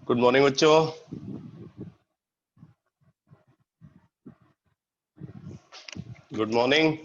Good morning बच्चों। Good morning.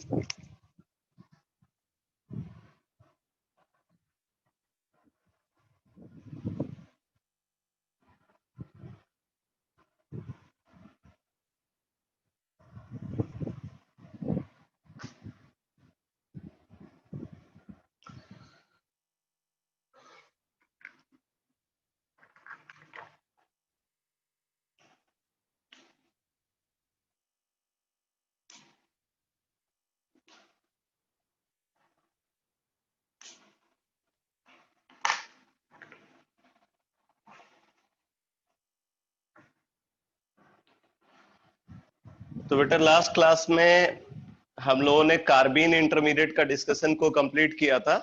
तो बेटा लास्ट क्लास में हम लोगों ने कार्बीन इंटरमीडिएट का डिस्कशन को कंप्लीट किया था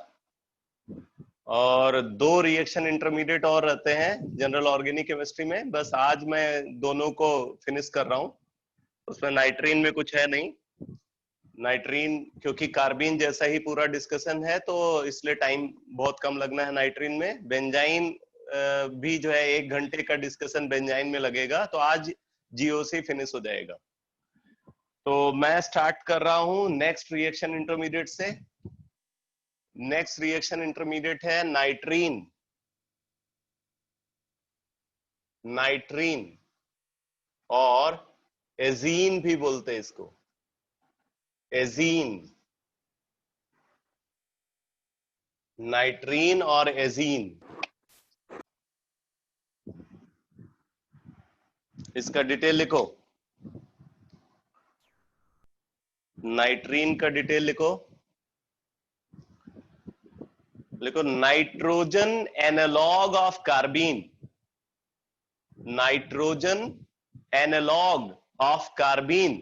और दो रिएक्शन इंटरमीडिएट और रहते हैं जनरल ऑर्गेनिक केमिस्ट्री में। बस आज मैं दोनों को फिनिश कर रहा हूं। उसमें नाइट्रीन में कुछ है नहीं। नाइट्रीन क्योंकि कार्बीन जैसा ही पूरा डिस्कशन है तो इसलिए टाइम बहुत कम लगना है नाइट्रीन में। बेंजाइन भी जो है 1 घंटे का डिस्कशन बेंजाइन में लगेगा, तो आज जीओसी फिनिश हो जाएगा। तो मैं स्टार्ट कर रहा हूं नेक्स्ट रिएक्शन इंटरमीडिएट से। नेक्स्ट रिएक्शन इंटरमीडिएट है नाइट्रीन। नाइट्रीन और एजीन भी बोलते हैं इसको, एजीन। नाइट्रीन और एजीन, इसका डिटेल लिखो। नाइट्रीन का डिटेल लिखो। लिखो nitrogen analogue of carbene. Nitrogen analogue of carbene.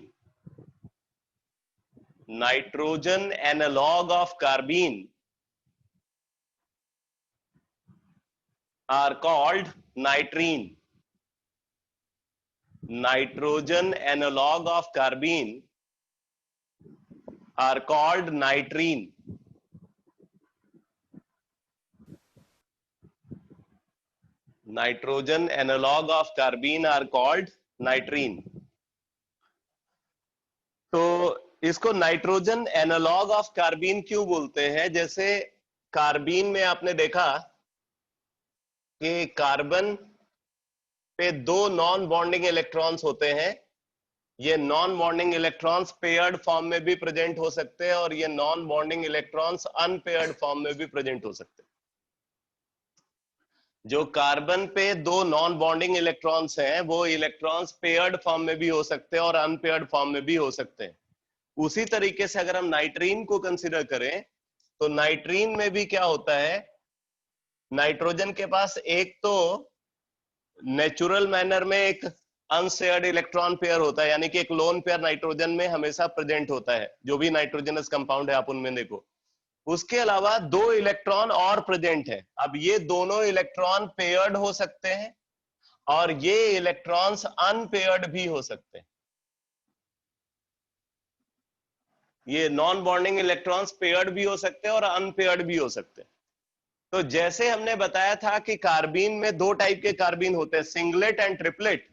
Nitrogen analogue of carbene are called nitrene. Nitrogen analog of carbene are called nitrene. Nitrogen analog of carbene are called nitrene. तो इसको nitrogen analogue of carbene क्यों बोलते हैं? जैसे carbene में आपने देखा कि कार्बन पे दो नॉन बॉन्डिंग इलेक्ट्रॉन्स होते हैं। ये non bonding electrons paired form में भी प्रेजेंट हो सकते हैं और ये non bonding electrons unpaired form में भी प्रेजेंट हो सकते हैं। जो कार्बन पे दो नॉन बॉन्डिंग इलेक्ट्रॉन्स हैं वो इलेक्ट्रॉन्स पेयर्ड फॉर्म में भी हो सकते हैं और अनपेयर्ड फॉर्म में भी हो सकते हैं। उसी तरीके से अगर हम नाइट्रीन को कंसीडर करें तो नाइट्रीन में भी क्या होता है, नाइट्रोजन के पास एक तो नेचुरल मैनर में एक अनशेयर्ड इलेक्ट्रॉन पेयर होता है, यानी कि एक लोन पेयर नाइट्रोजन में हमेशा प्रेजेंट होता है। जो भी नाइट्रोजनस कंपाउंड है आप उनमें देखो, उसके अलावा दो इलेक्ट्रॉन और प्रेजेंट है। अब ये दोनों इलेक्ट्रॉन पेयर्ड हो सकते हैं और ये इलेक्ट्रॉन्स अनपेयर्ड भी हो सकते हैं। ये नॉन बॉन्डिंग इलेक्ट्रॉन्स पेयर्ड भी हो सकते हैं और अनपेयर्ड भी हो सकते हैं। तो जैसे हमने बताया था कि कार्बीन में दो टाइप के कार्बीन होते हैं, सिंगलेट एंड ट्रिपलेट,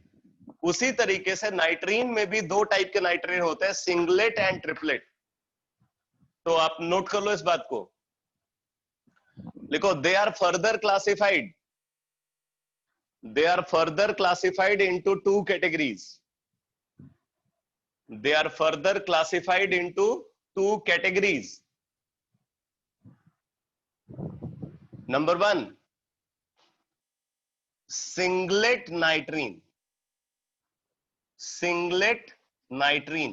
उसी तरीके से नाइट्रीन में भी दो टाइप के नाइट्रीन होते हैं, सिंगलेट एंड ट्रिपलेट। तो आप नोट कर लो इस बात को, लिखो they are further classified, they are further classified into two categories. They are further classified into two categories. Number 1 singlet nitrene. Singlet nitrene,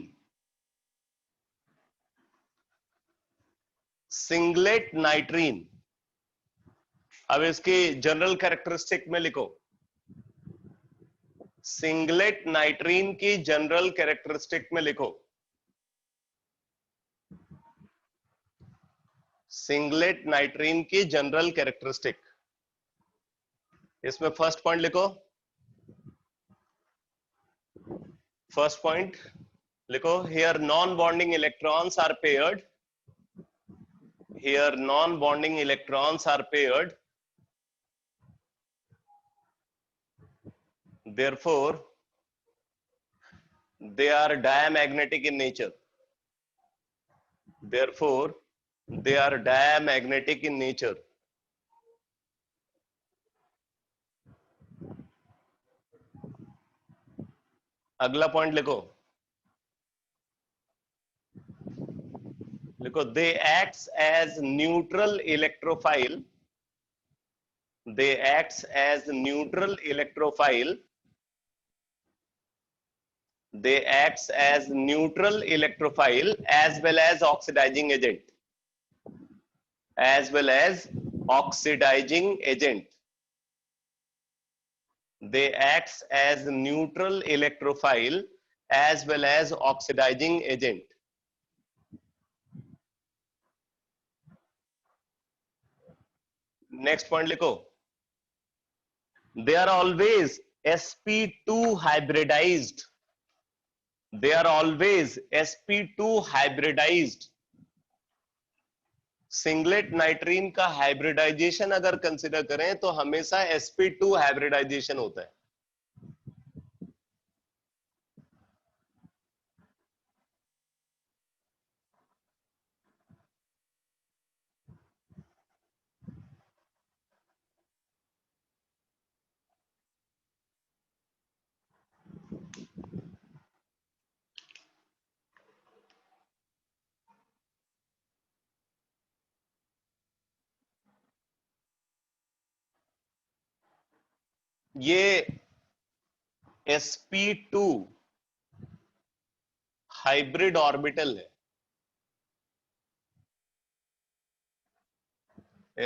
singlet nitrene. अब इसकी जनरल कैरेक्टरिस्टिक में लिखो, सिंगलेट नाइट्रीन की जनरल कैरेक्टरिस्टिक में लिखो, singlet nitrene की general characteristic. इसमें first point लिखो, फर्स्ट पॉइंट लिखो, here non bonding electrons are paired, here non bonding electrons are paired therefore they are diamagnetic in nature. Therefore they are diamagnetic in nature. अगला point लिखो, they acts as neutral electrophile. They acts as neutral electrophile. They acts as neutral electrophile as well as oxidizing agent. As well as oxidizing agent. They acts as neutral electrophile as well as oxidizing agent. Next point लिखो, they are always sp2 hybridized. They are always sp2 hybridized. Singlet nitrene का hybridisation अगर consider करें तो हमेशा sp2 hybridisation होता है. ये sp2 hybrid orbital है.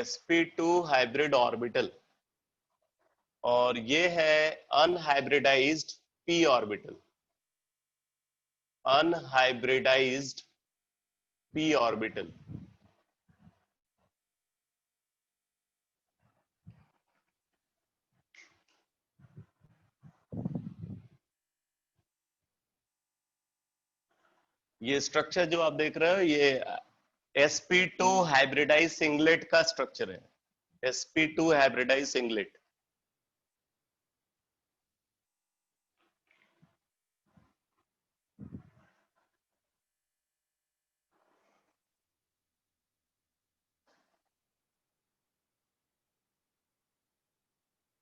sp2 हाइब्रिड ऑर्बिटल, और ये है unhybridised p orbital. Unhybridised p orbital. ये स्ट्रक्चर जो आप देख रहे हो ये sp2 हाइब्रिडाइज सिंगलेट का स्ट्रक्चर है. sp2 hybridised singlet.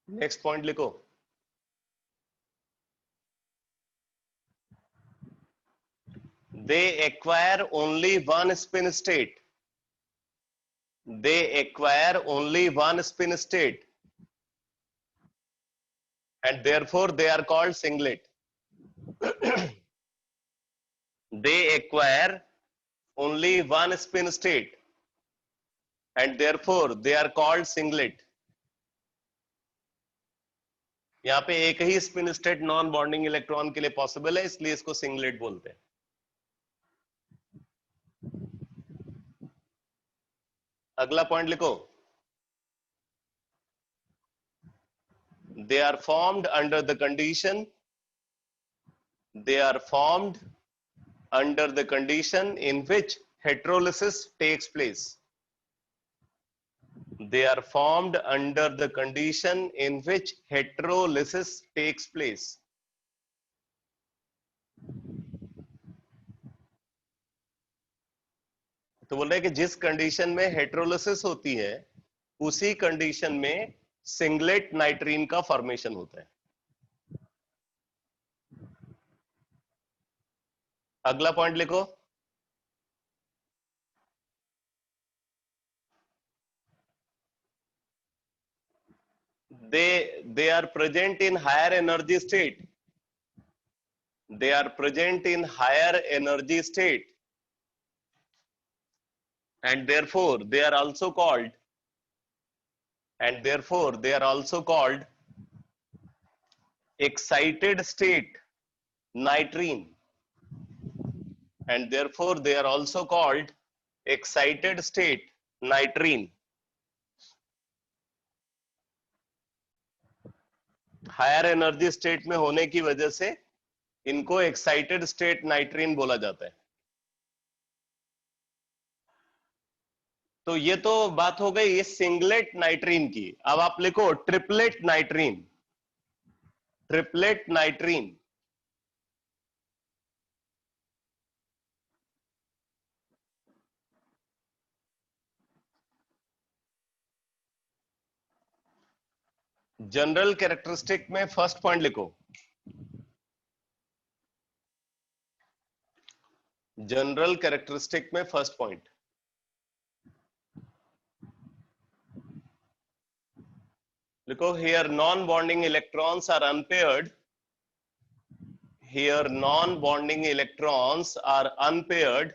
Next point लिखो, they acquire only one spin state. They acquire only one spin state and therefore they are called singlet. They acquire only one spin state and therefore they are called singlet. यहाँ पे एक ही spin state non bonding electron के लिए possible है, इसलिए इसको singlet बोलते हैं. अगला पॉइंट लिखो, they are formed under the condition. They are formed under the condition in which heterolysis takes place. They are formed under the condition in which heterolysis takes place. तो बोल रहे हैं कि जिस कंडीशन में हेटेरोलिसिस होती है उसी कंडीशन में सिंगलेट नाइट्रीन का फॉर्मेशन होता है. अगला पॉइंट लिखो, they are present in higher energy state. They are present in higher energy state and therefore they are also called excited state nitrine, and therefore they are also called excited state nitrine. Higher energy state में होने की वजह से इनको excited state नाइट्रीन बोला जाता है. तो ये तो बात हो गई सिंगलेट नाइट्रीन की. अब आप लिखो triplet nitrene. Triplet nitrene. General characteristic में फर्स्ट पॉइंट लिखो। जनरल कैरेक्टरिस्टिक में फर्स्ट पॉइंट लिखो, here non bonding electrons are unpaired. Here non bonding electrons are unpaired.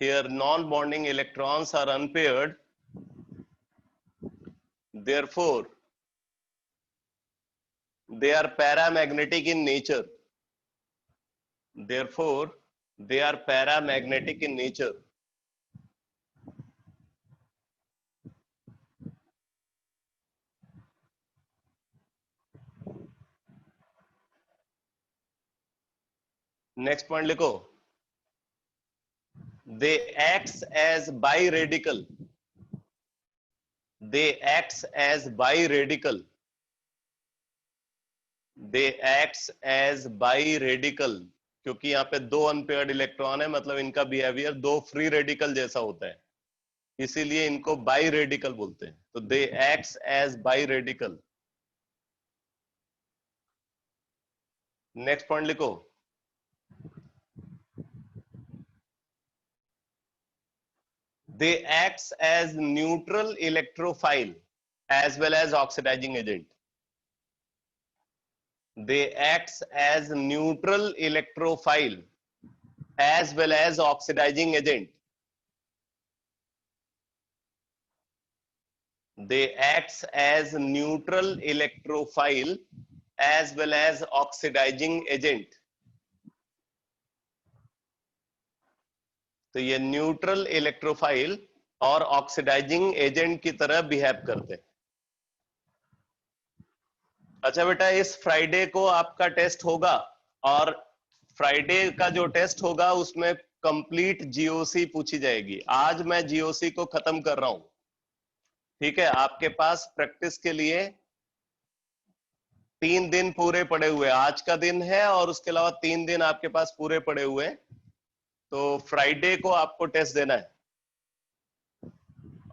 Here non-bonding electrons are unpaired. Therefore, they are paramagnetic in nature. Therefore, they are paramagnetic in nature. Next point लिखो, they acts as biradical. They acts as biradical. They acts as biradical. क्योंकि यहाँ पे दो unpaired electron है, मतलब इनका behaviour दो free radical जैसा होता है, इसीलिए इनको बाई रेडिकल बोलते हैं। तो they acts as biradical. Next point लिखो, they acts as neutral electrophile as well as oxidizing agent. They acts as neutral electrophile as well as oxidizing agent. They acts as neutral electrophile as well as oxidizing agent. तो ये neutral electrophile और oxidising agent की तरह behave करते हैं। अच्छा बेटा, इस फ्राइडे को आपका टेस्ट होगा, और फ्राइडे का जो टेस्ट होगा उसमें कंप्लीट जीओसी पूछी जाएगी। आज मैं जीओसी को खत्म कर रहा हूं, ठीक है? आपके पास प्रैक्टिस के लिए 3 दिन पूरे पड़े हुए, आज का दिन है और उसके अलावा 3 दिन आपके पास पूरे पड़े हुए। तो फ्राइडे को आपको टेस्ट देना है,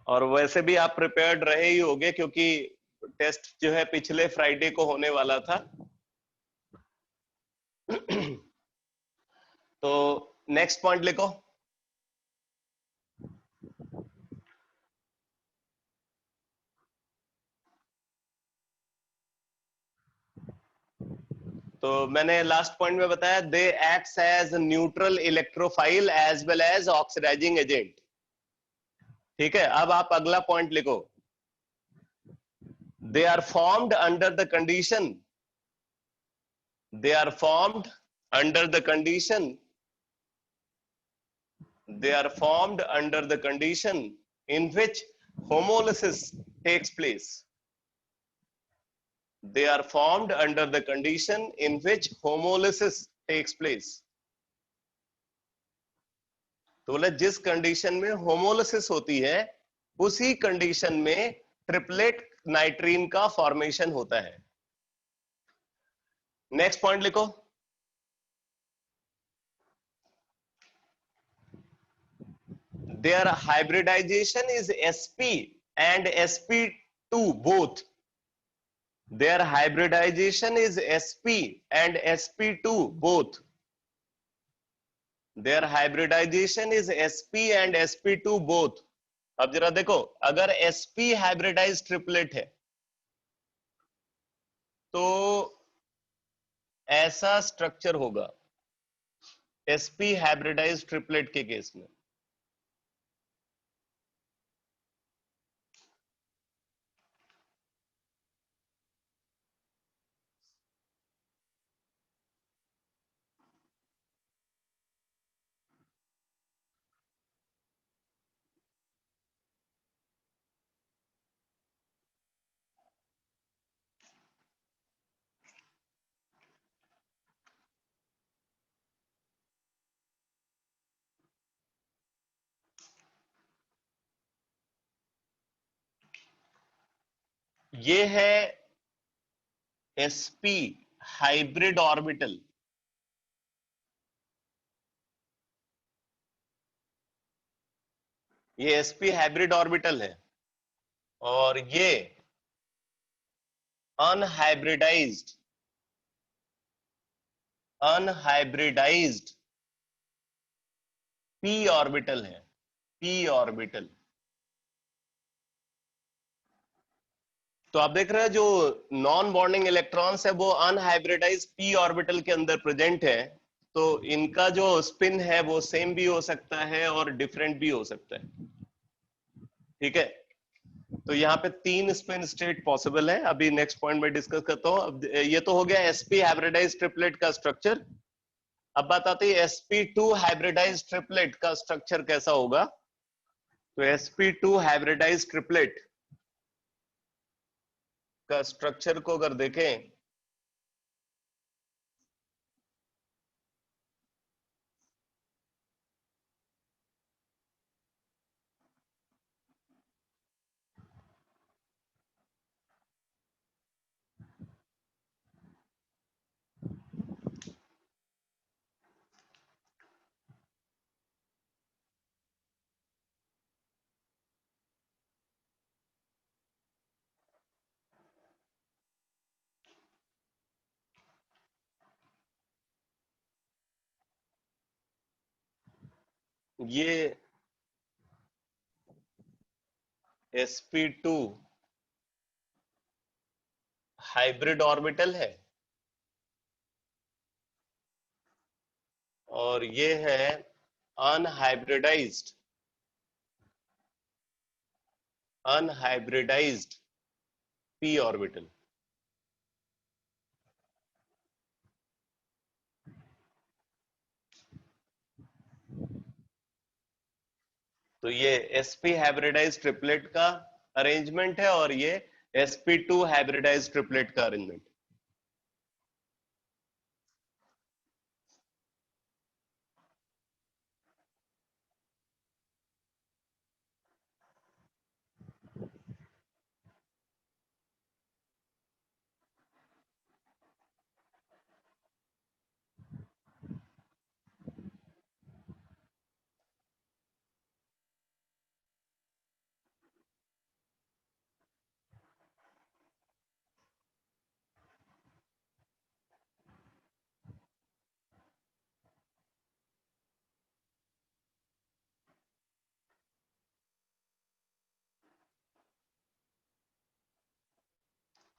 और वैसे भी आप प्रिपेयर्ड रहे ही होंगे क्योंकि टेस्ट जो है पिछले फ्राइडे को होने वाला था। तो नेक्स्ट पॉइंट लिखो, तो मैंने लास्ट पॉइंट में बताया, they acts as neutral electrophile as well as oxidising agent. ठीक है, अब आप अगला पॉइंट लिखो, they are formed under the condition, they are formed under the condition, they are formed under the condition in which homolysis takes place. They are formed under the condition in which homolysis takes place. तो बोले जिस condition में homolysis होती है उसी condition में triplet nitrene का formation होता है। नेक्स्ट पॉइंट लिखो, their hybridization is sp and sp2 both. Their hybridization is sp and sp2 both. Their hybridization is sp and sp2 both. अब जरा देखो, अगर sp हाइब्रिडाइज ट्रिपलेट है तो ऐसा स्ट्रक्चर होगा sp हाइब्रिडाइज ट्रिपलेट के केस में। ये है sp हाइब्रिड ऑर्बिटल। ये sp हाइब्रिड ऑर्बिटल है और ये अनहाइब्रिडाइज्ड p ऑर्बिटल है, p ऑर्बिटल। तो आप देख रहे हैं जो नॉन बॉन्डिंग इलेक्ट्रॉन्स है वो अनहाइब्रिडाइज p ऑर्बिटल के अंदर प्रेजेंट है। तो इनका जो स्पिन है वो सेम भी हो सकता है और डिफरेंट भी हो सकता है। ठीक है, तो यहाँ पे 3 स्पिन स्टेट पॉसिबल है। अभी नेक्स्ट पॉइंट में डिस्कस करता हूँ। अब ये तो हो गया sp हाइब्रिडाइज ट्रिपलेट का स्ट्रक्चर। अब बात आती है sp2 हाइब्रिडाइज ट्रिपलेट का स्ट्रक्चर कैसा होगा। तो sp2 हाइब्रिडाइज ट्रिपलेट का स्ट्रक्चर को अगर देखें, ये sp2 हाइब्रिड ऑर्बिटल है और ये है अनहाइब्रिडाइज्ड p ऑर्बिटल। तो ये sp हाइब्रिडाइज्ड ट्रिपलेट का अरेंजमेंट है और ये sp2 हाइब्रिडाइज्ड ट्रिपलेट का अरेंजमेंट।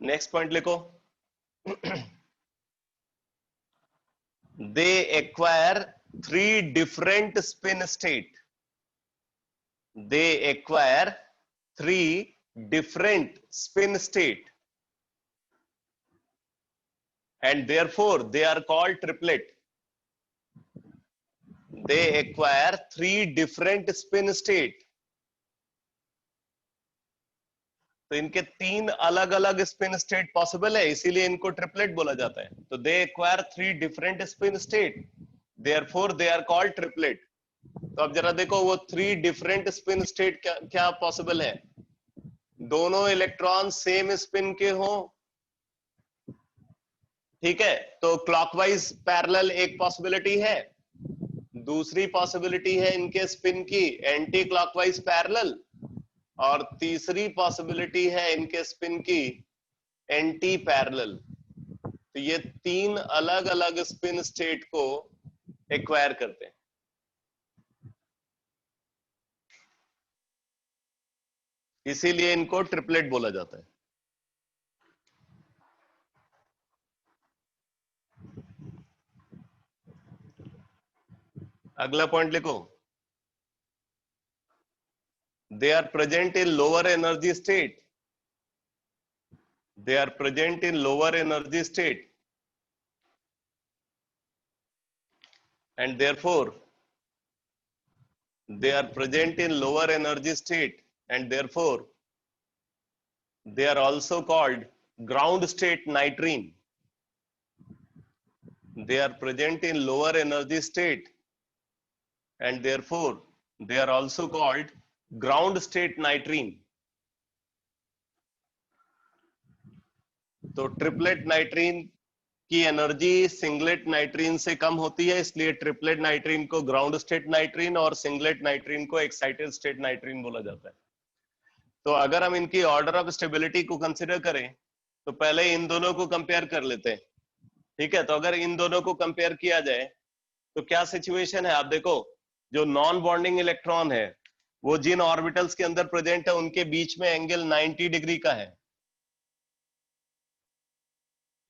नेक्स्ट पॉइंट लिखो। they acquire three different spin state. They acquire three different spin state and therefore they are called triplet. They acquire three different spin state. तो इनके 3 अलग अलग spin state possible है, इसीलिए इनको triplet बोला जाता है। तो they acquire 3 different spin state, therefore they are called triplet. तो अब जरा देखो वो 3 डिफरेंट स्पिन स्टेट क्या क्या पॉसिबल है। दोनों इलेक्ट्रॉन सेम स्पिन के हों, ठीक है, तो क्लॉकवाइज पैरेलल एक पॉसिबिलिटी है। दूसरी पॉसिबिलिटी है इनके स्पिन की एंटी क्लॉकवाइज पैरेलल और तीसरी पॉसिबिलिटी है इनके स्पिन की एंटी पैरेलल। तो ये 3 अलग अलग स्पिन स्टेट को एक्वायर करते हैं। इसीलिए इनको ट्रिपलेट बोला जाता है। अगला पॉइंट लिखो। They are present in lower energy state. They are present in lower energy state and therefore they are present in lower energy state and therefore they are also called ground state nitrine. They are present in lower energy state and therefore they are also called ground state nitrine. तो triplet नाइट्रीन की energy singlet नाइट्रीन से कम होती है, इसलिए triplet नाइट्रीन को ground state नाइट्रीन और singlet नाइट्रीन को excited state नाइट्रीन बोला जाता है। तो अगर हम इनकी ऑर्डर ऑफ स्टेबिलिटी को कंसिडर करें तो पहले इन दोनों को कंपेयर कर लेते हैं। ठीक है, तो अगर इन दोनों को कंपेयर किया जाए तो क्या सिचुएशन है, आप देखो जो नॉन बॉन्डिंग इलेक्ट्रॉन है वो जिन ऑर्बिटल्स के अंदर प्रेजेंट है उनके बीच में एंगल 90 डिग्री का है,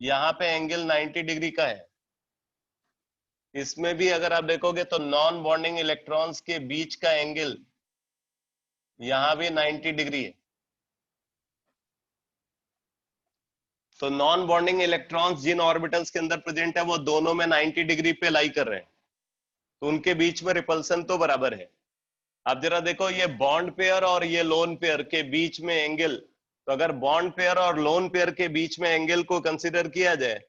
यहां पे एंगल 90 डिग्री का है। इसमें भी अगर आप देखोगे तो नॉन बॉन्डिंग इलेक्ट्रॉन्स के बीच का एंगल यहां भी 90 डिग्री है। तो नॉन बॉन्डिंग इलेक्ट्रॉन्स जिन ऑर्बिटल्स के अंदर प्रेजेंट है वो दोनों में 90 डिग्री पे लाई कर रहे हैं, तो उनके बीच में रिपल्सन तो बराबर है। अब जरा देखो ये बॉन्ड पेयर और ये लोन पेयर के बीच में एंगल, तो अगर बॉन्ड पेयर और लोन पेयर के बीच में एंगल को कंसीडर किया जाए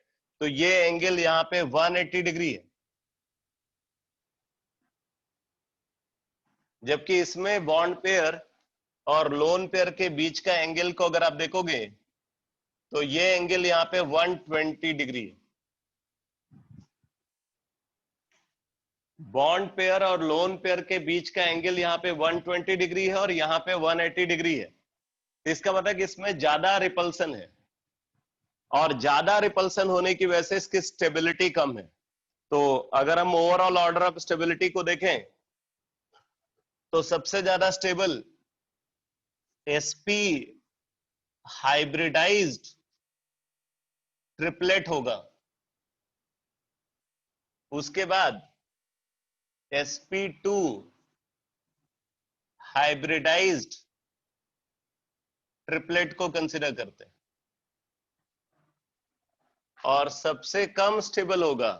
तो ये एंगल यहाँ पे 180 डिग्री है, जबकि इसमें बॉन्ड पेयर और लोन पेयर के बीच का एंगल को अगर आप देखोगे तो ये एंगल यहाँ पे 120 डिग्री है। बॉन्ड पेयर और लोन पेयर के बीच का एंगल यहाँ पे 120 डिग्री है और यहाँ पे 180 डिग्री है। इसका मतलब कि इसमें ज्यादा रिपल्सन है और ज्यादा रिपल्सन होने की वजह से इसकी स्टेबिलिटी कम है। तो अगर हम ओवरऑल ऑर्डर ऑफ स्टेबिलिटी को देखें तो सबसे ज्यादा स्टेबल sp हाइब्रिडाइज्ड ट्रिपलेट होगा, उसके बाद sp2 हाइब्रिडाइज्ड ट्रिपलेट को कंसिडर करते हैं, और सबसे कम स्टेबल होगा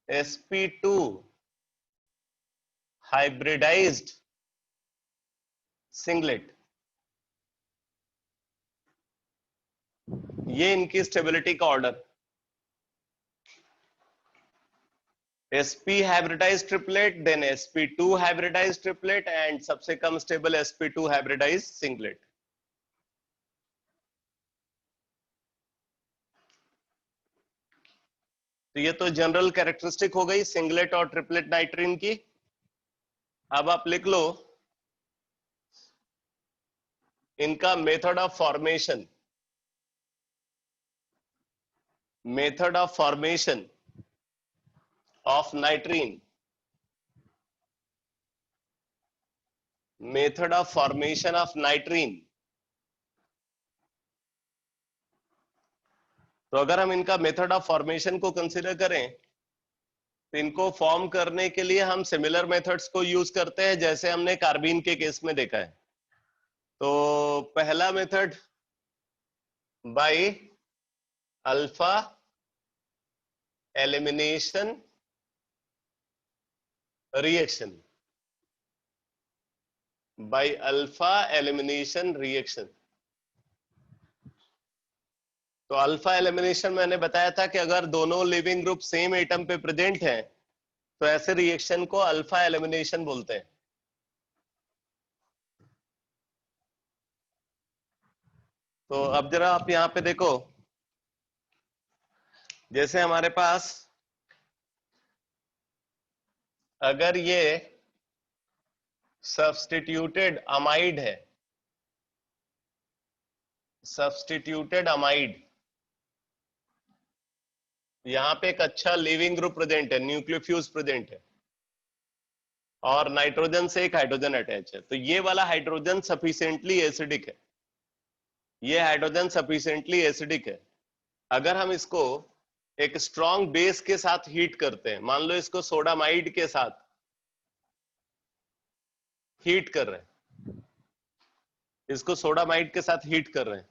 sp2 हाइब्रिडाइज्ड सिंगलेट। ये इनकी स्टेबिलिटी का order, sp hybridized triplet, then sp2 hybridized triplet and सबसे कम स्टेबल sp2 hybridized singlet। तो ये तो जनरल कैरेक्टरिस्टिक हो गई सिंगलेट और ट्रिपलेट नाइट्रीन की। अब आप लिख लो इनका method of formation. Method of formation of नाइट्रीन, method of formation of नाइट्रीन। तो अगर हम इनका मेथड ऑफ फॉर्मेशन को कंसीडर करें तो इनको फॉर्म करने के लिए हम सिमिलर मेथड्स को यूज करते हैं जैसे हमने कार्बीन के केस में देखा है। तो पहला method by alpha elimination reaction, by alpha elimination reaction. तो अल्फा एलिमिनेशन मैंने बताया था कि अगर दोनों लिविंग ग्रुप सेम एटम पे प्रेजेंट हैं तो ऐसे रिएक्शन को अल्फा एलिमिनेशन बोलते हैं। तो अब जरा आप यहां पे देखो, जैसे हमारे पास अगर ये सब्स्टिट्यूटेड अमाइड है, सब्स्टिट्यूटेड अमाइड, यहां पे एक अच्छा लिविंग ग्रुप प्रेजेंट है, न्यूक्लियोफ्यूज प्रेजेंट है और नाइट्रोजन से एक हाइड्रोजन अटैच है, तो ये वाला हाइड्रोजन सफिशिएंटली एसिडिक है, ये हाइड्रोजन सफिशिएंटली एसिडिक है। अगर हम इसको एक स्ट्रॉन्ग बेस के साथ हीट करते हैं, मान लो इसको सोडामाइड के साथ हीट कर रहे हैं, इसको सोडामाइड के साथ हीट कर रहे हैं,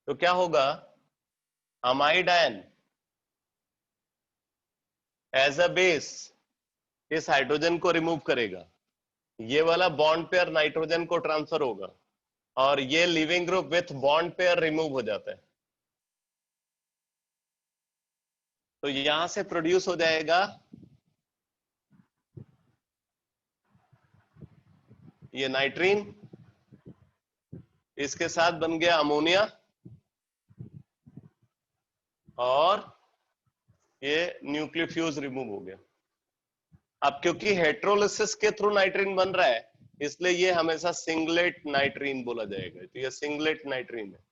तो क्या होगा, amide ion as a base इस हाइड्रोजन को रिमूव करेगा, ये वाला बॉन्ड पेयर नाइट्रोजन को ट्रांसफर होगा और ये leaving group with bond pair remove हो जाता है। तो यहां से प्रोड्यूस हो जाएगा ये नाइट्रीन, इसके साथ बन गया अमोनिया, और ये न्यूक्लियोफ्यूज रिमूव हो गया। अब क्योंकि हेट्रोलिसिस के थ्रू नाइट्रीन बन रहा है, इसलिए ये हमेशा सिंगलेट नाइट्रीन बोला जाएगा। तो ये सिंगलेट नाइट्रीन है।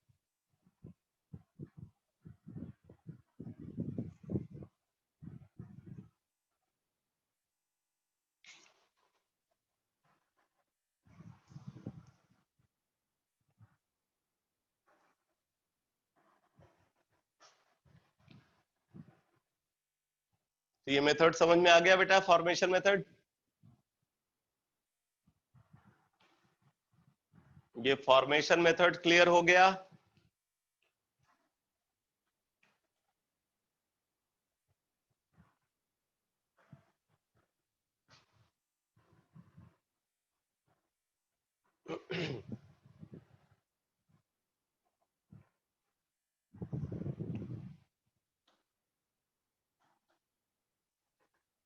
तो ये मेथड समझ में आ गया बेटा, फॉर्मेशन मेथड। ये फॉर्मेशन मेथड क्लियर हो गया।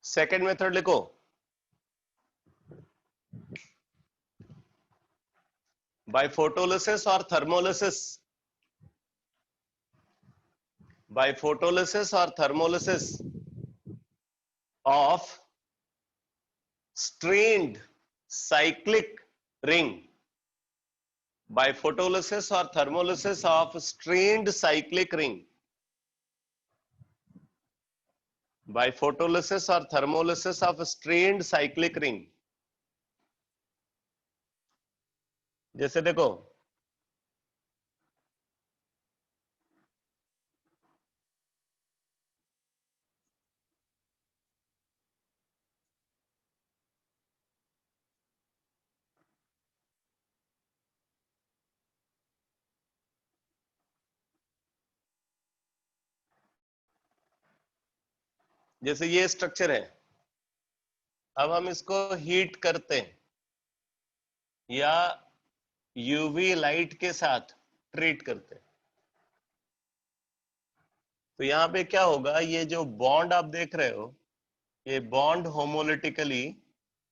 सेकेंड मेथड लिखो। बाय फोटोलिसिस और थर्मोलिसिस, बाय फोटोलिसिस और thermolysis of strained cyclic ring, by photolysis or thermolysis of strained cyclic ring, by photolysis or thermolysis of strained cyclic ring। जैसे देखो, जैसे ये structure है, अब हम इसको हीट करते हैं या यूवी लाइट के साथ ट्रीट करते हैं, तो यहाँ पे क्या होगा, ये जो बॉन्ड आप देख रहे हो, ये बॉन्ड होमोलिटिकली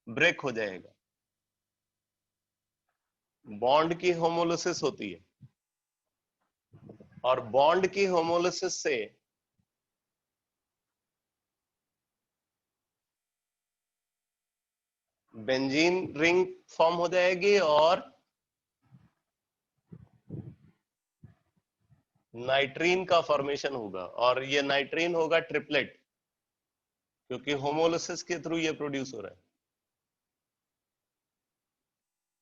ब्रेक हो जाएगा। बॉन्ड की होमोलिसिस होती है, और बॉन्ड की होमोलिसिस से बेंजीन रिंग फॉर्म हो जाएगी और नाइट्रीन का फॉर्मेशन होगा, और ये नाइट्रीन होगा ट्रिपलेट, क्योंकि होमोलिसिस के थ्रू ये प्रोड्यूस हो रहा है,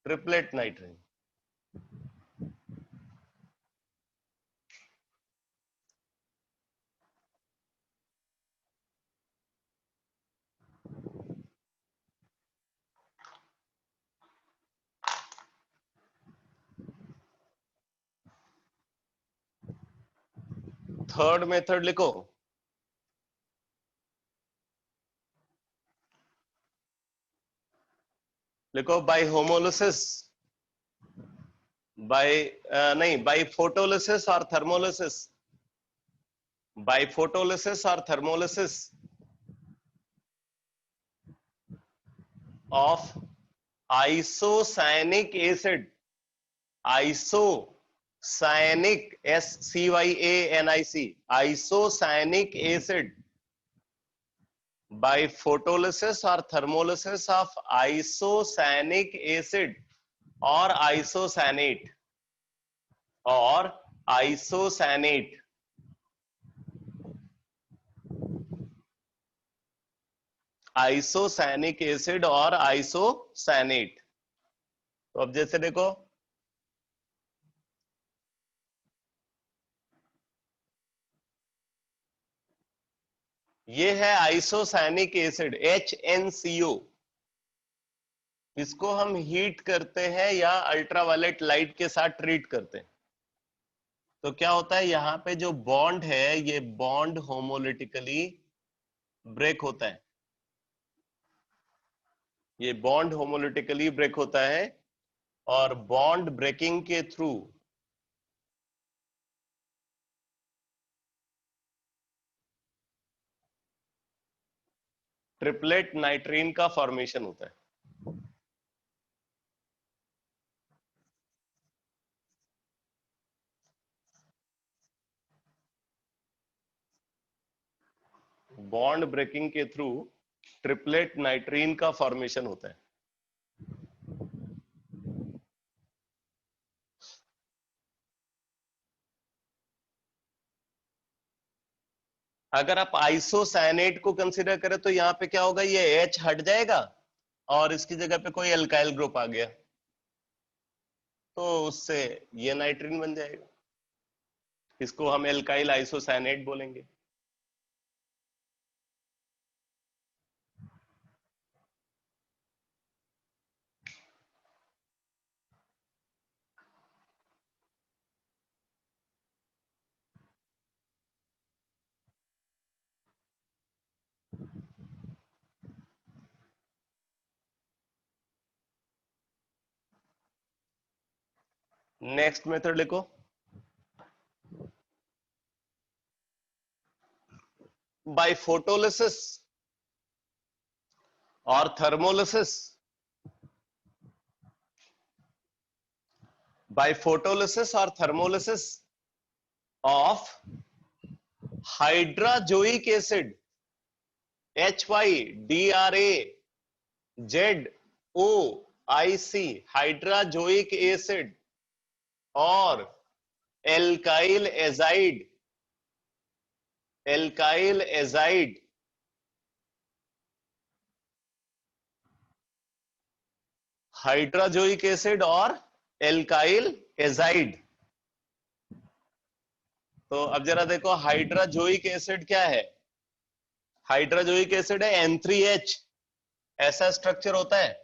ट्रिपलेट नाइट्रीन। थर्ड मेथड लिखो। लिखो बाय होमोलिसिस, बाय नहीं, बाय फोटोलिसिस और थर्मोलिसिस, बाय फोटोलिसिस और thermolysis of isocyanic acid, isocyanic SCYANIC, isocyanic acid, by photolysis or thermolysis of isocyanuric acid or isocyanate, or isocyanate, isocyanic acid और isocyanate. तो अब जैसे देखो, ये है आइसोसैनिक एसिड HNCO, इसको हम हीट करते हैं या अल्ट्रावायलेट लाइट के साथ ट्रीट करते हैं, तो क्या होता है, यहाँ पे जो बॉन्ड है ये बॉन्ड होमोलिटिकली ब्रेक होता है, ये बॉन्ड होमोलिटिकली ब्रेक होता है, और बॉन्ड ब्रेकिंग के थ्रू ट्रिपलेट नाइट्रीन का फॉर्मेशन होता है। बॉन्ड ब्रेकिंग के थ्रू ट्रिपलेट नाइट्रीन का फॉर्मेशन होता है। अगर आप आइसोसायनेट को कंसीडर करें तो यहाँ पे क्या होगा, ये H हट जाएगा और इसकी जगह पे कोई एल्काइल ग्रुप आ गया तो उससे ये नाइट्रीन बन जाएगा। इसको हम एल्काइल आइसोसायनेट बोलेंगे। नेक्स्ट मेथड लिखो, बाय फोटोलिसिस और थर्मोलिसिस, बाय फोटोलिसिस और thermolysis of hydrazoic acid HYDRAZOIC hydrazoic acid और एल्काइल एजाइड हाइड्राजोइक एसिड और एल्काइल एजाइड। तो अब जरा देखो हाइड्राजोइक एसिड क्या है, हाइड्राजोइक एसिड है N3H, ऐसा स्ट्रक्चर होता है।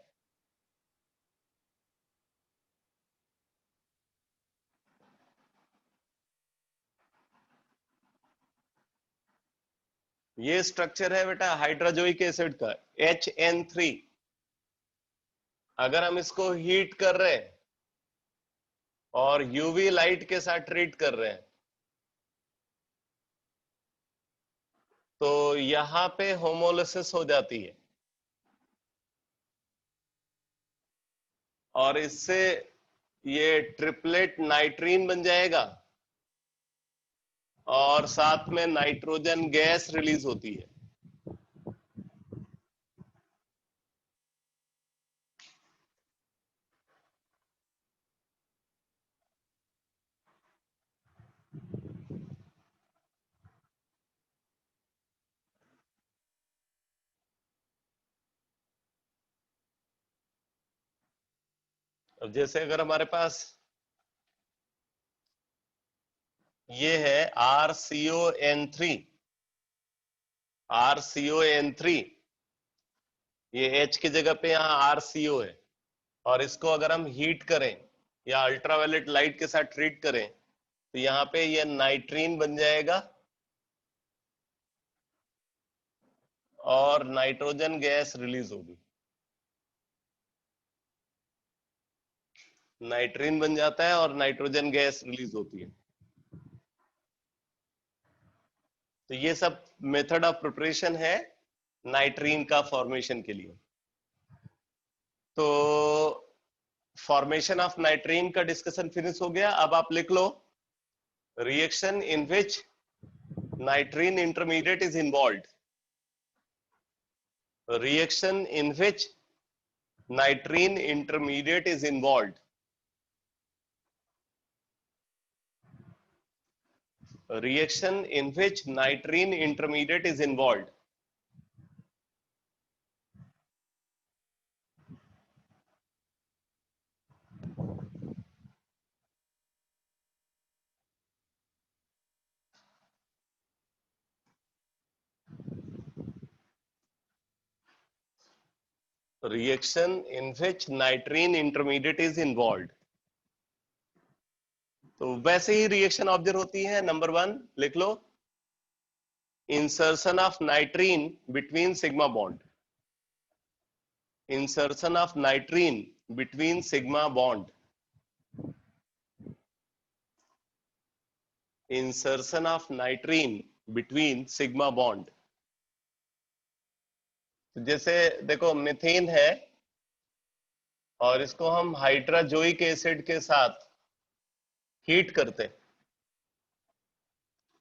ये स्ट्रक्चर है बेटा हाइड्राजोइक एसिड का HN3। अगर हम इसको हीट कर रहे हैं और यूवी लाइट के साथ ट्रीट कर रहे हैं तो यहां पे होमोलिसिस हो जाती है और इससे ये ट्रिपलेट नाइट्रीन बन जाएगा और साथ में नाइट्रोजन गैस रिलीज होती है। अब जैसे अगर हमारे पास ये है RCON3, ये H की जगह पे यहाँ RCO है और इसको अगर हम हीट करें या अल्ट्रावायलेट लाइट के साथ ट्रीट करें तो यहाँ पे ये नाइट्रीन बन जाएगा और नाइट्रोजन गैस रिलीज होगी। नाइट्रीन बन जाता है और नाइट्रोजन गैस रिलीज होती है। तो ये सब मेथड ऑफ प्रिपरेशन है नाइट्रीन का फॉर्मेशन के लिए। तो फॉर्मेशन ऑफ नाइट्रीन का डिस्कशन फिनिश हो गया। अब आप लिख लो reaction in which nitrene intermediate is involved, reaction in which nitrene intermediate is involved, reaction in which nitrene intermediate is involved, reaction in which nitrene intermediate is involved। तो वैसे ही reaction observe होती है। नंबर 1 लिख लो, insertion of nitrene between sigma bond, insertion of nitrene between sigma bond, insertion of nitrene between sigma bond. जैसे देखो methane है और इसको हम हाइड्राजोइक एसिड के साथ हीट करते हैं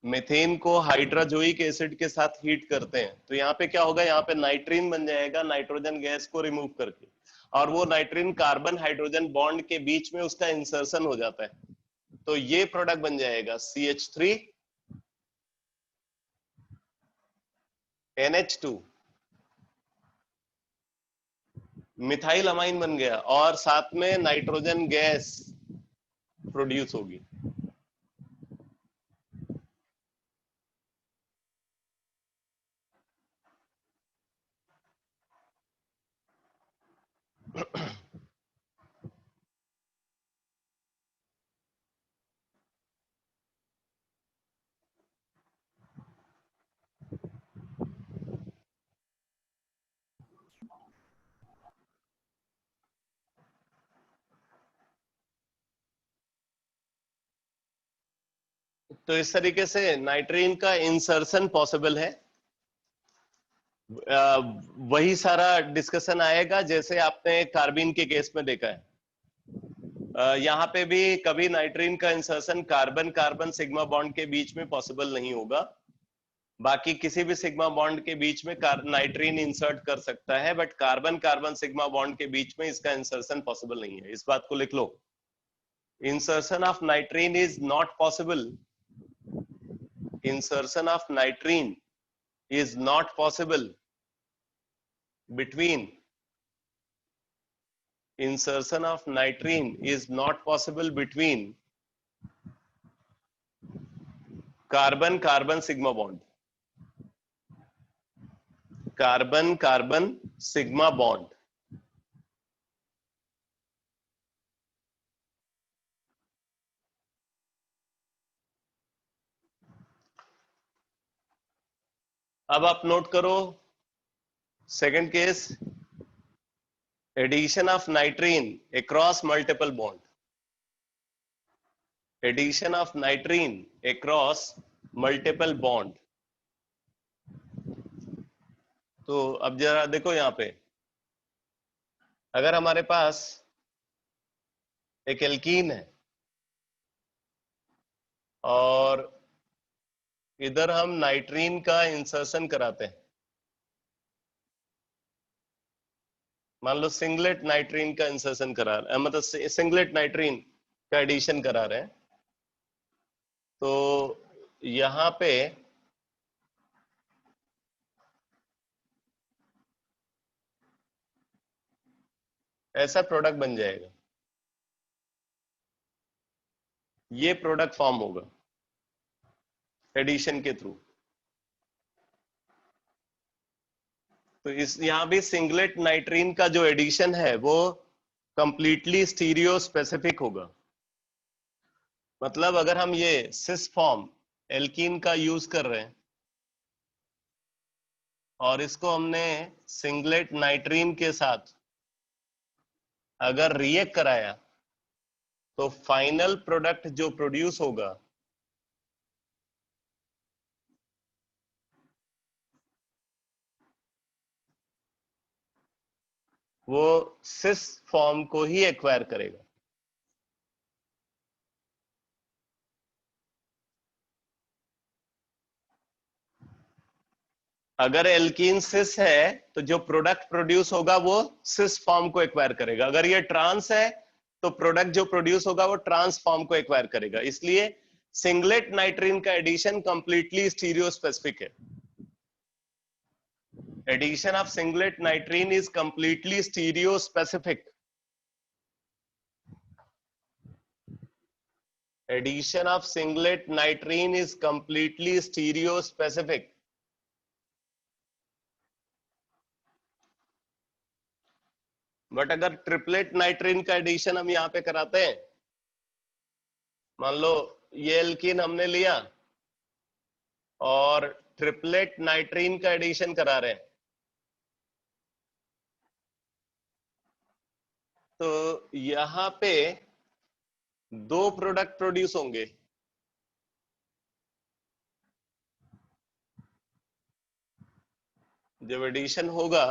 मीथेन को हाइड्रोजोइक एसिड के साथ हीट करते हैं तो यहाँ पे क्या होगा, यहाँ पे नाइट्रीन बन जाएगा नाइट्रोजन गैस को रिमूव करके, और वो नाइट्रीन कार्बन हाइड्रोजन बॉन्ड के बीच में उसका इंसर्शन हो जाता है, तो ये प्रोडक्ट बन जाएगा CH3 NH2, मिथाइल अमाइन बन गया, और साथ में नाइट्रोजन गैस प्रोड्यूस होगी। तो इस तरीके से नाइट्रीन का इंसर्शन पॉसिबल है। वही सारा डिस्कशन आएगा जैसे आपने कार्बिन के केस में देखा है। यहाँ पे भी कभी नाइट्रीन का insertion carbon carbon sigma bond के बीच में पॉसिबल नहीं होगा, बाकी किसी भी सिग्मा बॉन्ड के बीच में नाइट्रीन इंसर्ट कर सकता है, but carbon carbon sigma bond के बीच में इसका इंसर्शन पॉसिबल नहीं है। इस बात को लिख लो, insertion of nitrene is not possible, insertion of nitrine is not possible between insertion of nitrine is not possible between carbon carbon sigma bond, carbon carbon sigma bond। अब आप नोट करो second case, addition of nitrene across multiple bond, addition of nitrene across multiple bond. तो अब जरा देखो यहाँ पे, अगर हमारे पास एक एल्कीन है और इधर हम नाइट्रीन का इंसर्शन कराते हैं, मान लो सिंगलेट नाइट्रीन का इंसर्शन करा रहे हैं, मतलब सिंगलेट नाइट्रीन का एडिशन करा रहे हैं, तो यहाँ पे ऐसा प्रोडक्ट बन जाएगा, ये प्रोडक्ट फॉर्म होगा एडिशन के थ्रू। तो इस यहाँ भी सिंगलेट नाइट्रीन का जो एडिशन है वो कंप्लीटली स्टीरियो स्पेसिफिक होगा। मतलब अगर हम ये सिस फॉर्म एल्कीन का यूज कर रहे हैं और इसको हमने सिंगलेट नाइट्रीन के साथ अगर रिएक्ट कराया, तो फाइनल प्रोडक्ट जो प्रोड्यूस होगा वो सिस फॉर्म को ही एक्वायर करेगा। अगर एल्कीन सिस है तो जो प्रोडक्ट प्रोड्यूस होगा वो सिस फॉर्म को एक्वायर करेगा, अगर ये ट्रांस है तो प्रोडक्ट जो प्रोड्यूस होगा वो ट्रांस फॉर्म को एक्वायर करेगा। इसलिए सिंगलेट नाइट्रीन का एडिशन कंप्लीटली स्टीरियो स्पेसिफिक है। Addition of singlet nitrene is completely stereo specific. Addition of singlet nitrine is completely stereo specific. But अगर ट्रिपलेट नाइट्रीन का एडिशन हम यहाँ पे कराते हैं, मान लो ये एल्कीन हमने लिया और ट्रिपलेट नाइट्रीन का एडिशन करा रहे हैं, तो यहाँ पे दो प्रोडक्ट प्रोड्यूस होंगे। जब एडिशन होगा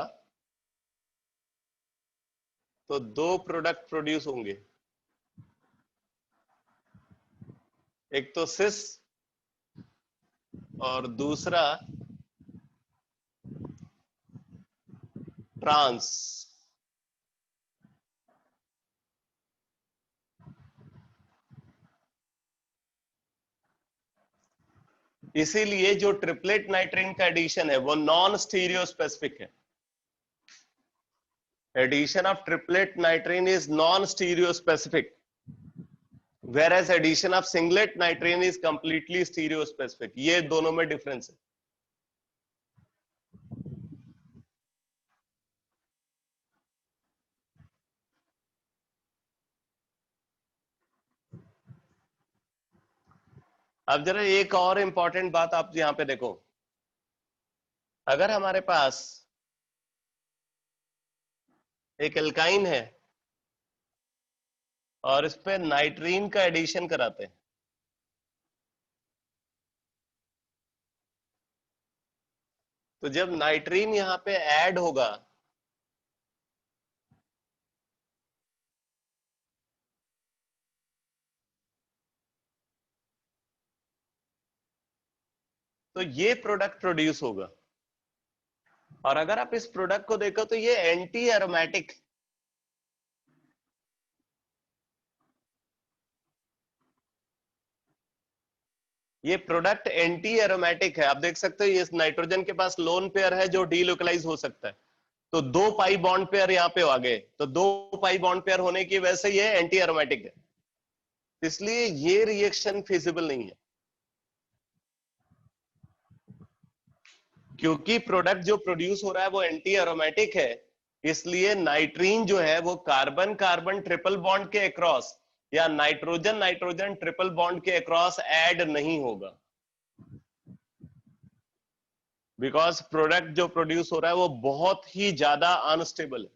तो दो प्रोडक्ट प्रोड्यूस होंगे, एक तो सिस और दूसरा ट्रांस। इसीलिए जो ट्रिपलेट नाइट्रीन का एडिशन है वो नॉन स्टीरियो स्पेसिफिक है। Addition of triplet nitrene is non stereo specific, whereas addition of singlet nitrine is completely stereo specific। ये दोनों में डिफरेंस है। अब जरा एक और इंपॉर्टेंट बात आप यहां पे देखो, अगर हमारे पास एक एल्काइन है और इस पे नाइट्रीन का एडिशन कराते हैं, तो जब नाइट्रीन यहां पे ऐड होगा तो ये प्रोडक्ट प्रोड्यूस होगा। और अगर आप इस प्रोडक्ट को देखो तो ये एंटी एरोमेटिक, ये प्रोडक्ट एंटी एरोमेटिक है। आप देख सकते हो ये नाइट्रोजन के पास लोन पेयर है जो डीलोकलाइज हो सकता है, तो 2 पाई बॉन्ड पेयर यहाँ पे आ गए, तो 2 पाई बॉन्ड पेयर होने की वजह से ये एंटी एरोमेटिक है, इसलिए ये रिएक्शन फिजिबल नहीं है। क्योंकि प्रोडक्ट जो प्रोड्यूस हो रहा है वो एंटी एरोमेटिक है, इसलिए नाइट्रीन जो है वो कार्बन कार्बन ट्रिपल बॉन्ड के अक्रॉस या नाइट्रोजन नाइट्रोजन ट्रिपल बॉन्ड के अक्रॉस ऐड नहीं होगा, बिकॉज प्रोडक्ट जो प्रोड्यूस हो रहा है वो बहुत ही ज्यादा अनस्टेबल है।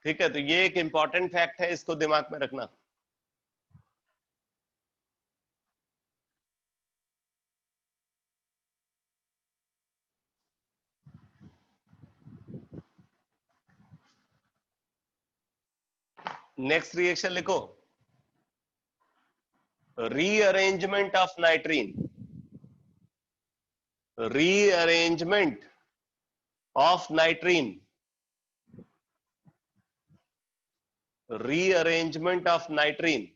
ठीक है, तो ये एक इंपॉर्टेंट फैक्ट है, इसको दिमाग में रखना। नेक्स्ट रिएक्शन लिखो, rearrangement of नाइट्रीन। Rearrangement of नाइट्रीन, rearrangement of नाइट्रीन।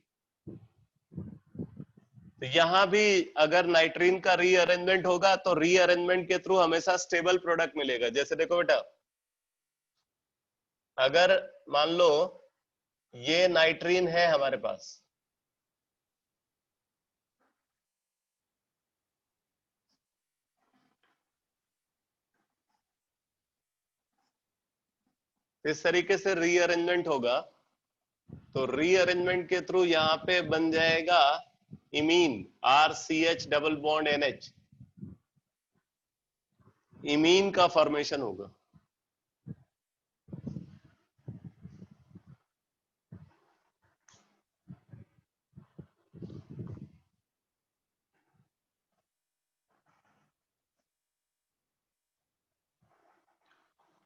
तो यहां भी अगर नाइट्रीन का रीअरेंजमेंट होगा तो रीअरेंजमेंट के थ्रू हमेशा स्टेबल प्रोडक्ट मिलेगा। जैसे देखो बेटा, अगर मान लो ये नाइट्रीन है हमारे पास, इस तरीके से रीअरेंजमेंट होगा, तो रीअरेंजमेंट के थ्रू यहां पे बन जाएगा imine, RCH double bond NH, imine का फॉर्मेशन होगा।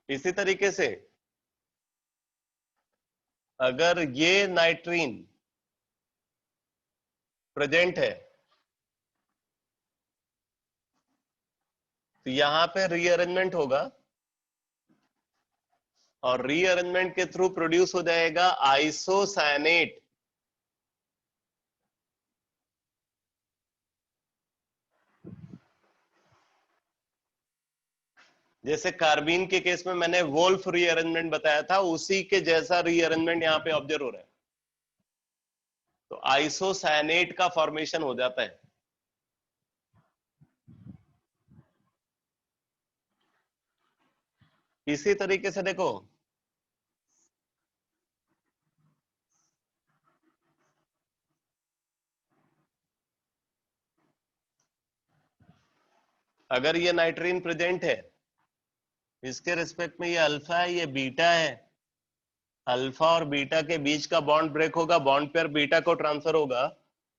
इसी तरीके से अगर ये नाइट्रीन प्रेजेंट है तो यहां पे रीअरेंजमेंट होगा और रीअरेंजमेंट के थ्रू प्रोड्यूस हो जाएगा आइसोसायनेट। जैसे कार्बीन के केस में मैंने वोल्फ रीअरेंजमेंट बताया था, उसी के जैसा रीअरेंजमेंट यहां पे ऑब्जर्व हो रहा है, तो आइसोसायनेट का फॉर्मेशन हो जाता है। इसी तरीके से देखो, अगर ये नाइट्रीन प्रेजेंट है, इसके रिस्पेक्ट में ये अल्फा है, ये बीटा है, अल्फा और बीटा के बीच का बॉन्ड ब्रेक होगा, बॉन्ड पेयर बीटा को ट्रांसफर होगा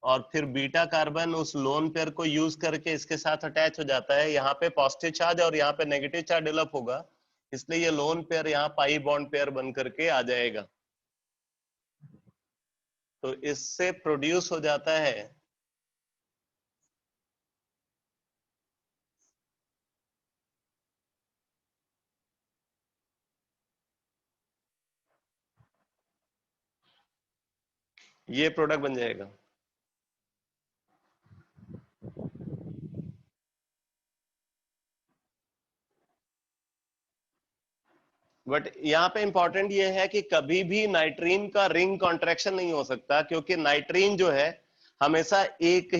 और फिर बीटा कार्बन उस लोन पेयर को यूज करके इसके साथ अटैच हो जाता है। यहाँ पे पॉजिटिव चार्ज और यहाँ पे नेगेटिव चार्ज डेवलप होगा, इसलिए ये लोन पेयर यहाँ पाई बॉन्ड पेयर बन करके आ जाएगा। तो इससे प्रोड्यूस हो जाता है ये प्रोडक्ट बन जाएगा। बट यहाँ पे इंपॉर्टेंट ये है कि कभी भी नाइट्रीन का रिंग कॉन्ट्रैक्शन नहीं हो सकता, क्योंकि नाइट्रीन जो है हमेशा एक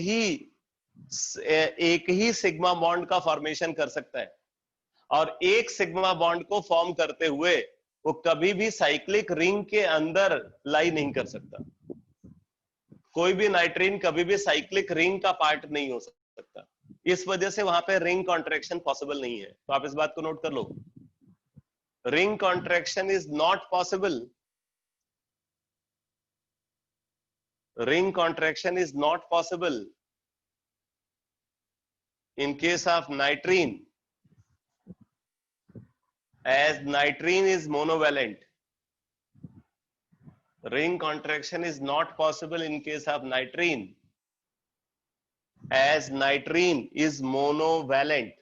ही सिग्मा बॉन्ड का फॉर्मेशन कर सकता है, और एक सिग्मा बॉन्ड को फॉर्म करते हुए वो कभी भी साइक्लिक रिंग के अंदर लाई नहीं कर सकता। कोई भी नाइट्रीन कभी भी साइक्लिक रिंग का पार्ट नहीं हो सकता, इस वजह से वहां पे रिंग कॉन्ट्रैक्शन पॉसिबल नहीं है। तो आप इस बात को नोट कर लो, ring contraction is not possible. Ring contraction is not possible in case of nitrene, as nitrene is monovalent. Ring contraction is not possible in case of nitrene, as nitrene is monovalent.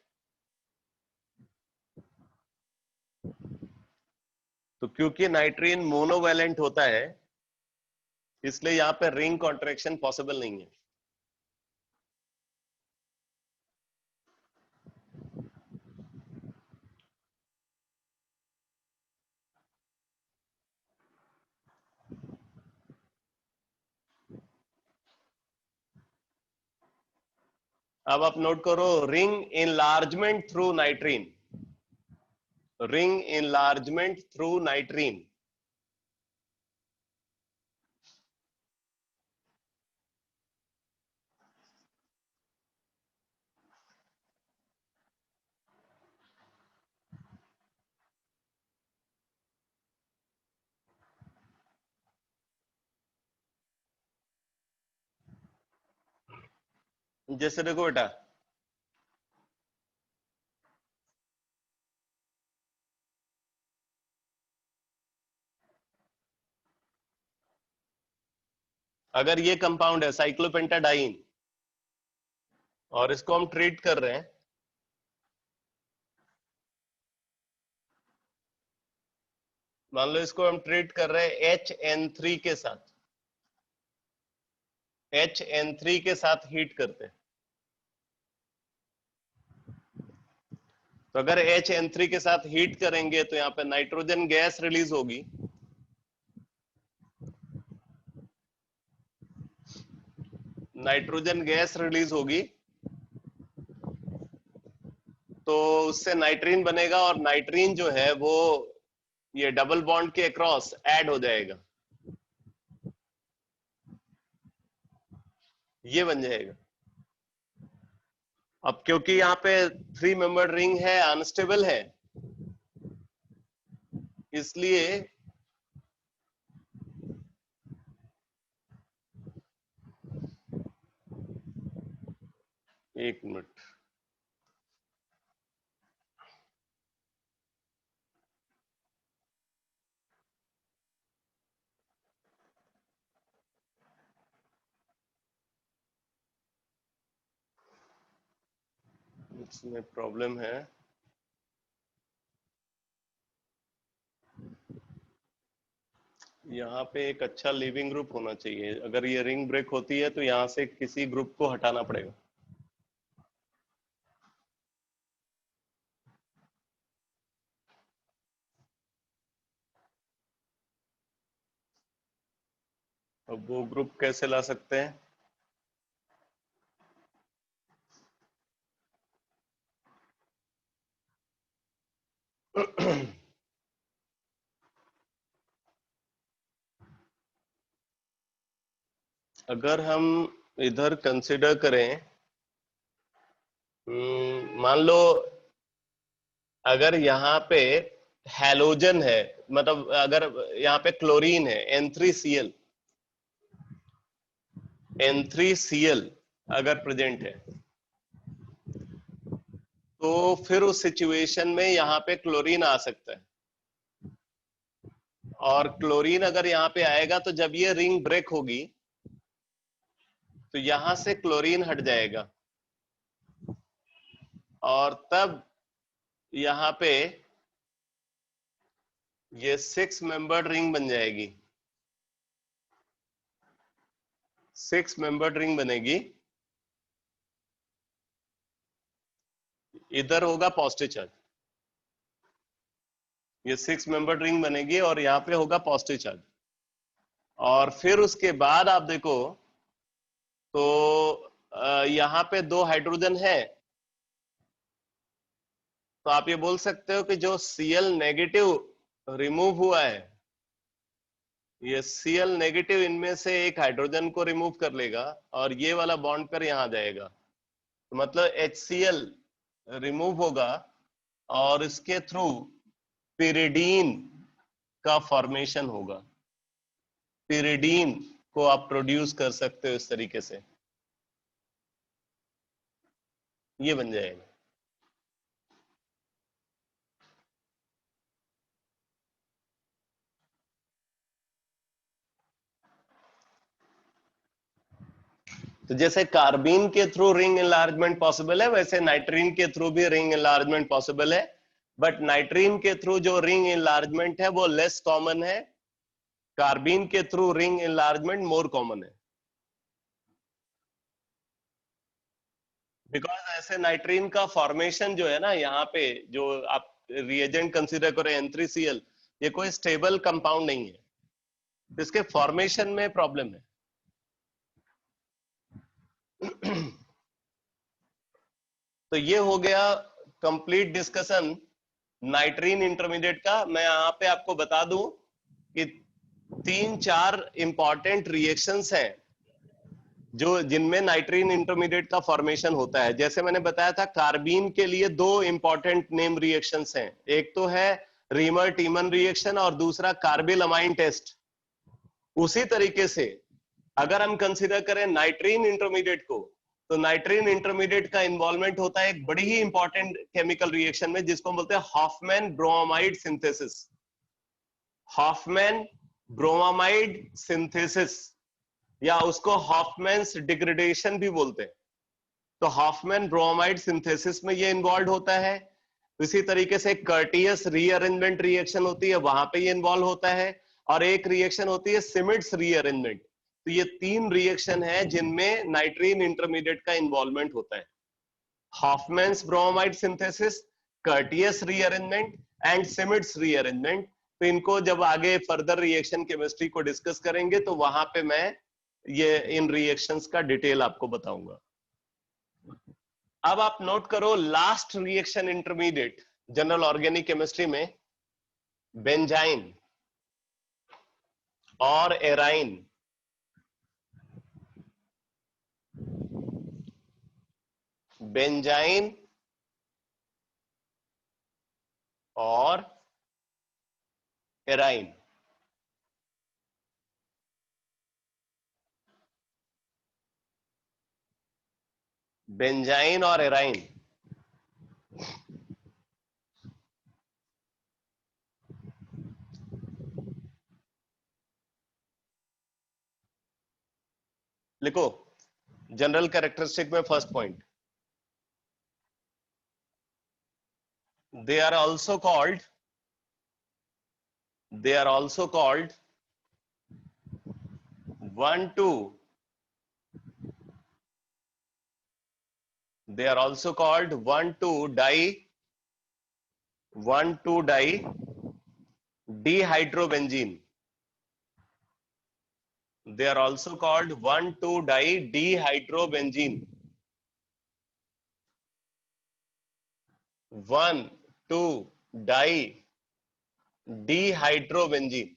तो क्योंकि नाइट्रीन monovalent होता है, इसलिए यहां पे ring contraction possible नहीं है। अब आप नोट करो, ring enlargement through नाइट्रीन, ring enlargement through नाइट्रीन। जैसे देखो बेटा, अगर ये कंपाउंड है साइक्लोपेंटाडाइन और इसको हम ट्रीट कर रहे हैं, मान लो इसको हम ट्रीट कर रहे हैं HN3 के साथ, HN3 के साथ हीट करते हैं। तो अगर HN3 के साथ हीट करेंगे तो यहाँ पे नाइट्रोजन गैस रिलीज होगी, नाइट्रोजन गैस रिलीज होगी, तो उससे नाइट्रीन बनेगा, और नाइट्रीन जो है वो ये डबल बॉन्ड के अक्रॉस ऐड हो जाएगा, ये बन जाएगा। अब क्योंकि यहाँ पे 3 मेंबर्ड रिंग है, अनस्टेबल है, इसलिए एक मिनट, इसमें प्रॉब्लम है। यहाँ पे एक अच्छा लिविंग ग्रुप होना चाहिए, अगर ये रिंग ब्रेक होती है तो यहाँ से किसी ग्रुप को हटाना पड़ेगा। अब वो ग्रुप कैसे ला सकते हैं? अगर हम इधर कंसिडर करें, मान लो अगर यहाँ पे हैलोजन है, मतलब अगर यहाँ पे क्लोरीन है N3Cl, N3Cl अगर प्रेजेंट है, तो फिर उस सिचुएशन में यहाँ पे क्लोरीन आ सकता है, और क्लोरीन अगर यहाँ पे आएगा तो जब ये रिंग ब्रेक होगी तो यहां से क्लोरीन हट जाएगा और तब यहां पे ये 6 मेंबर्ड रिंग बन जाएगी। 6 मेंबर्ड रिंग बनेगी। इधर होगा पॉजिटिव चार्ज, ये 6 मेंबर्ड रिंग बनेगी और यहाँ पे होगा पॉजिटिव चार्ज। और फिर उसके बाद आप देखो तो यहाँ पे 2 हाइड्रोजन है, तो आप ये बोल सकते हो कि जो Cl नेगेटिव रिमूव हुआ है, ये Cl नेगेटिव इनमें से एक हाइड्रोजन को रिमूव कर लेगा और ये वाला बॉन्ड पर यहां जाएगा, तो मतलब HCl रिमूव होगा और इसके थ्रू पिरिडीन का फॉर्मेशन होगा। पिरिडीन को आप प्रोड्यूस कर सकते हो इस तरीके से, ये बन जाएगा। तो जैसे कार्बीन के थ्रू रिंग एनलार्जमेंट पॉसिबल है, वैसे नाइट्रीन के थ्रू भी रिंग एनलार्जमेंट पॉसिबल है, बट नाइट्रीन के थ्रू जो रिंग एनलार्जमेंट है वो लेस कॉमन है, कार्बीन के through ring enlargement more common है। बिकॉज ऐसे नाइट्रीन का फॉर्मेशन जो है ना, यहाँ पे जो आप रिएजेंट कंसीडर करें N3Cl, ये कोई स्टेबल कंपाउंड नहीं है, इसके फॉर्मेशन में प्रॉब्लम है। तो ये हो गया कंप्लीट डिस्कशन नाइट्रीन इंटरमीडिएट का। मैं यहाँ पे आपको बता दूं कि 3-4 इंपॉर्टेंट रिएक्शंस हैं जो जिनमें नाइट्रीन इंटरमीडिएट का फॉर्मेशन होता है। जैसे मैंने बताया था, कार्बीन के लिए 2 इंपॉर्टेंट नेम रिएक्शंस हैं, एक तो है रीमर टीमन रिएक्शन और दूसरा कार्बिल अमाइन टेस्ट। उसी तरीके से अगर हम कंसीडर करें नाइट्रीन इंटरमीडिएट को, तो नाइट्रीन इंटरमीडिएट का इन्वॉल्वमेंट होता है एक बड़ी ही इंपॉर्टेंट केमिकल रिएक्शन में, जिसको हम बोलते हैं Hoffmann bromide synthesis. Hoffmann bromide synthesis या उसको हॉफमैन्स डिग्रेडेशन भी बोलते हैं। तो हॉफमैन ब्रोमाइड सिंथेसिस में ये इन्वॉल्व होता है। इसी तरीके से कर्टियस रीअरेंजमेंट रिएक्शन होती है, वहां पे ये इन्वॉल्व होता है। और एक रिएक्शन होती है सिमिट्स रीअरेंजमेंट। तो ये 3 रिएक्शन है जिनमें नाइट्रीन इंटरमीडिएट का इन्वॉल्वमेंट होता है। Hofmann's bromide synthesis, Curtius rearrangement and Schmidt's rearrangement. तो इनको जब आगे फर्दर रिएक्शन केमिस्ट्री को डिस्कस करेंगे तो वहां पे मैं ये इन रिएक्शंस का डिटेल आपको बताऊंगा। अब आप नोट करो last reaction intermediate general organic chemistry में, बेंजाइन और एराइन। बेंजाइन और एराइन। बेंजाइन और एराइन लिखो जनरल कैरेक्टरिस्टिक में first point, they are also called 1,2 they are also called 1,2 dihydrobenzene. They are also called 1,2-dihydrobenzene. 1,2-dihydrobenzene.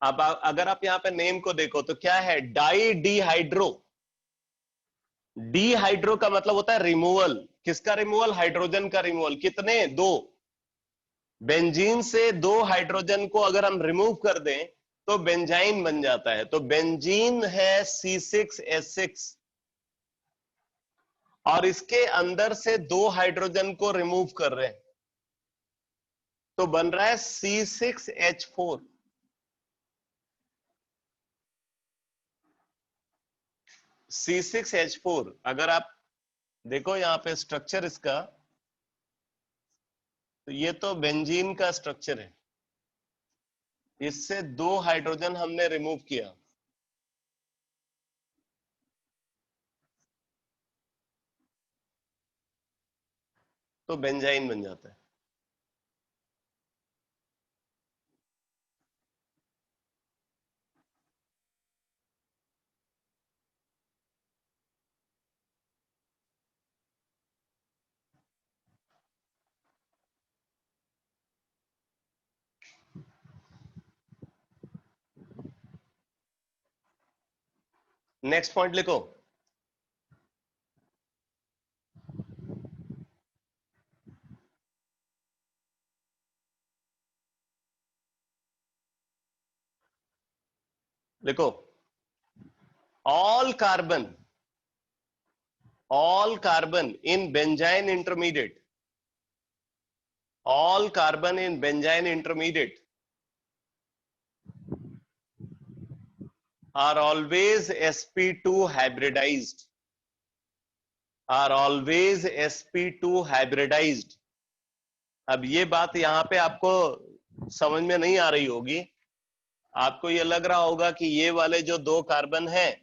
अब अगर आप यहां पे नेम को देखो तो क्या है, डाई डीहाइड्रो। डीहाइड्रो का मतलब होता है रिमूवल। किसका रिमूवल? हाइड्रोजन का रिमूवल। कितने? 2। बेंजीन से 2 हाइड्रोजन को अगर हम रिमूव कर दें तो बेंजाइन बन जाता है। तो बेंजीन है C6H6 और इसके अंदर से 2 हाइड्रोजन को रिमूव कर रहे हैं। तो बन रहा है C6H4। C6H4 अगर आप देखो यहां पे स्ट्रक्चर इसका, तो ये तो बेंजीन का स्ट्रक्चर है, इससे 2 हाइड्रोजन हमने रिमूव किया, तो बेंजाइन बन जाता है। नेक्स्ट पॉइंट लिखो। लिखो, all carbon in benzyne intermediate, all carbon in benzyne intermediate are always sp2 hybridized, are always sp2 hybridized। अब ये बात यहां पे आपको समझ में नहीं आ रही होगी, आपको ये लग रहा होगा कि ये वाले जो 2 कार्बन हैं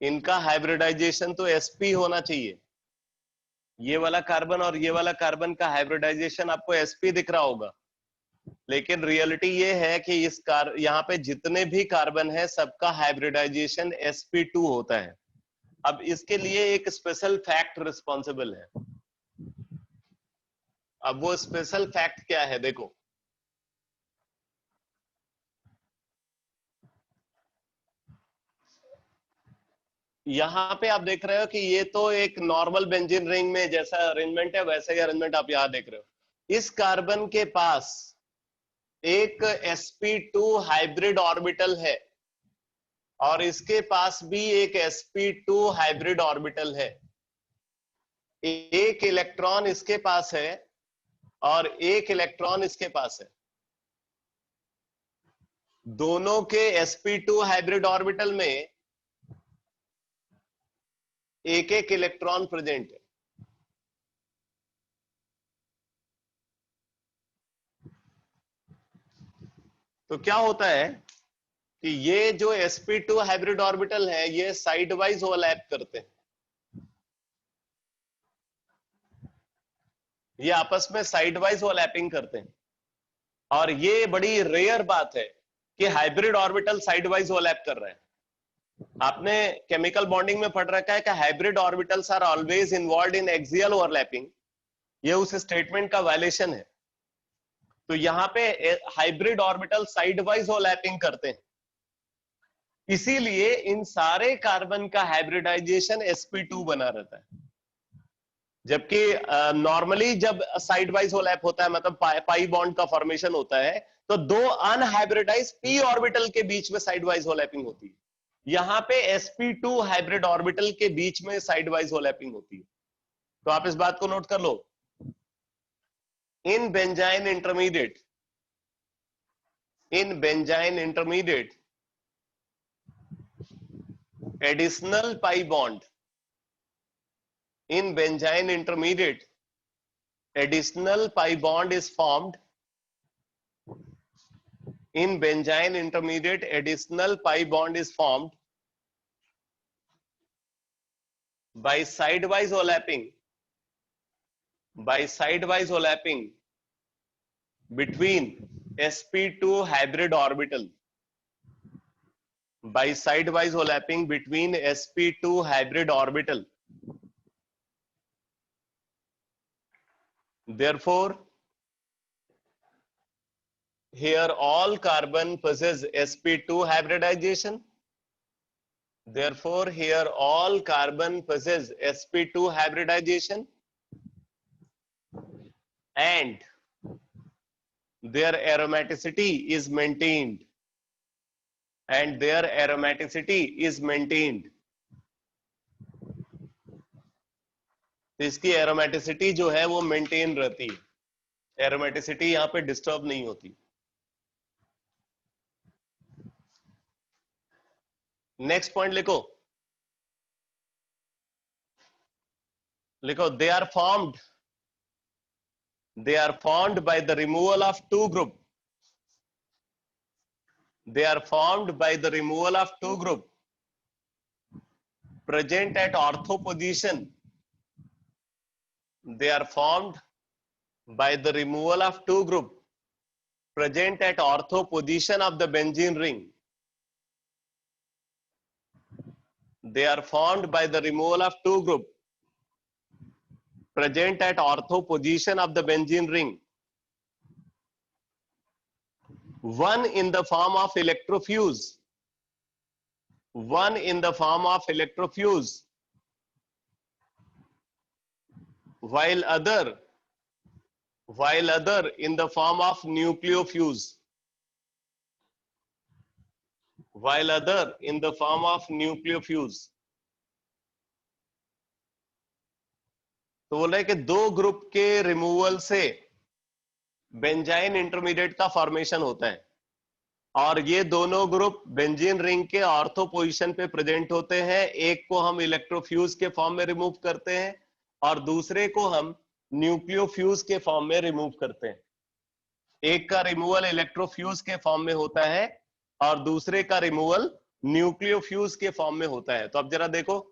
इनका हाइब्रिडाइजेशन तो sp होना चाहिए, ये वाला कार्बन और ये वाला कार्बन का हाइब्रिडाइजेशन आपको sp दिख रहा होगा, लेकिन रियलिटी ये है कि यहाँ पे जितने भी कार्बन है सबका हाइब्रिडाइजेशन sp2 होता है। अब इसके लिए एक स्पेशल फैक्ट रिस्पॉन्सिबल है। अब वो स्पेशल फैक्ट क्या है देखो, यहाँ पे आप देख रहे हो कि ये तो एक नॉर्मल बेंजीन रिंग में जैसा अरेंजमेंट है वैसे ही अरेंजमेंट आप यहाँ देख रहे हो। इस कार्बन के पास एक sp2 हाइब्रिड ऑर्बिटल है और इसके पास भी एक sp2 हाइब्रिड ऑर्बिटल है। एक इलेक्ट्रॉन इसके पास है और एक इलेक्ट्रॉन इसके पास है, दोनों के sp2 हाइब्रिड ऑर्बिटल में एक एक इलेक्ट्रॉन प्रेजेंट है। तो क्या होता है कि ये जो sp2 हाइब्रिड ऑर्बिटल है ये साइड वाइज ओवरलैप करते हैं, ये आपस में साइड वाइज ओवरलैपिंग करते हैं। और ये बड़ी रेयर बात है कि hybrid orbital side wise overlap कर रहे हैं। आपने केमिकल बॉन्डिंग में पढ़ रखा है कि hybrid orbitals are always involved in axial overlapping, ये उस स्टेटमेंट का वायलेशन है। तो यहाँ पे hybrid orbital side wise overlapping करते हैं, इसीलिए इन सारे कार्बन का हाइब्रिडाइजेशन sp2 बना रहता है। जबकि नॉर्मली जब साइड वाइज ओवरलैप होता है, मतलब पाई बॉन्ड का फॉर्मेशन होता है, तो 2 अनहाइब्रिडाइज्ड p ऑर्बिटल के बीच में साइड वाइज ओवरलैपिंग होती है। यहां पे sp2 हाइब्रिड ऑर्बिटल के बीच में साइड वाइज ओवरलैपिंग होती है। तो आप इस बात को नोट कर लो, in benzyne intermediate, in benzyne intermediate additional pi bond, in benzyne intermediate additional pi bond is formed, in benzyne intermediate additional pi bond is formed by sidewise overlapping, by sidewise overlapping between sp2 hybrid orbital, by sidewise overlapping between sp2 hybrid orbital. Therefore here all carbon possess sp2 hybridization, therefore here all carbon possess sp2 hybridization and their aromaticity is maintained, and their aromaticity is maintained। तो इसकी aromaticity जो है वो maintain रहती है, aromaticity यहाँ पे disturb नहीं होती। नेक्स्ट पॉइंट लिखो, लिखो they are formed by the removal of two group, they are formed by the removal of two group present at ortho position, they are formed by the removal of two group present at ortho position of the benzene ring, they are formed by the removal of two group present at ortho position of the benzene ring, one in the form of electrofuse, one in the form of electrofuse, while other in the form of nucleofuse, while other in the form of nucleofuse। तो बोल रहे हैं कि दो group के removal से benzene intermediate का formation होता है, और ये दोनों ग्रुप बेंजीन रिंग के ऑर्थो पोजीशन पे प्रेजेंट होते हैं। एक को हम इलेक्ट्रोफ्यूज के फॉर्म में रिमूव करते हैं और दूसरे को हम न्यूक्लियोफ्यूज के फॉर्म में रिमूव करते हैं। एक का रिमूवल इलेक्ट्रोफ्यूज के फॉर्म में होता है और दूसरे का रिमूवल न्यूक्लियोफ्यूज के फॉर्म में होता है। तो अब जरा देखो,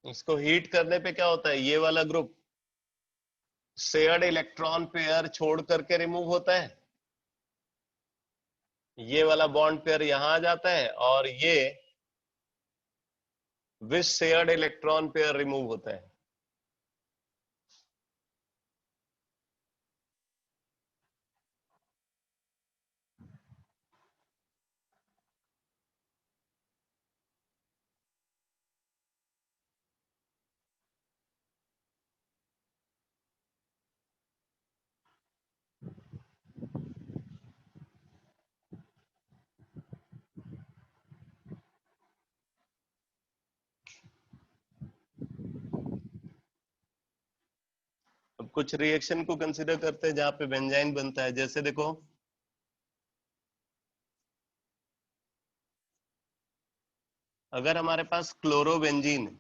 इसको हीट करने पे क्या होता है, ये वाला ग्रुप शेयर्ड इलेक्ट्रॉन पेयर छोड़ करके रिमूव होता है, ये वाला बॉन्ड पेयर यहां आ जाता है और ये विच शेयर्ड इलेक्ट्रॉन पेयर रिमूव होता है। अब कुछ रिएक्शन को कंसीडर करते हैं जहां पे बेंजाइन बनता है। जैसे देखो, अगर हमारे पास क्लोरोबेंजीन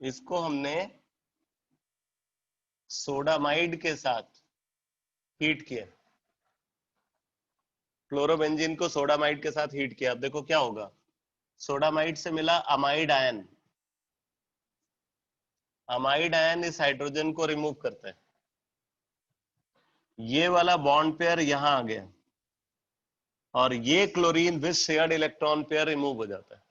इसको हमने सोडामाइड के साथ हीट किया, क्लोरोबेंजीन को सोडामाइड के साथ हीट किया, अब देखो क्या होगा। सोडामाइड से मिला अमाइड आयन, अमाइड आयन इस हाइड्रोजन को रिमूव करता है, ये वाला बॉन्ड पेयर यहां आ गया और ये chlorine with shared electron pair remove हो जाता है।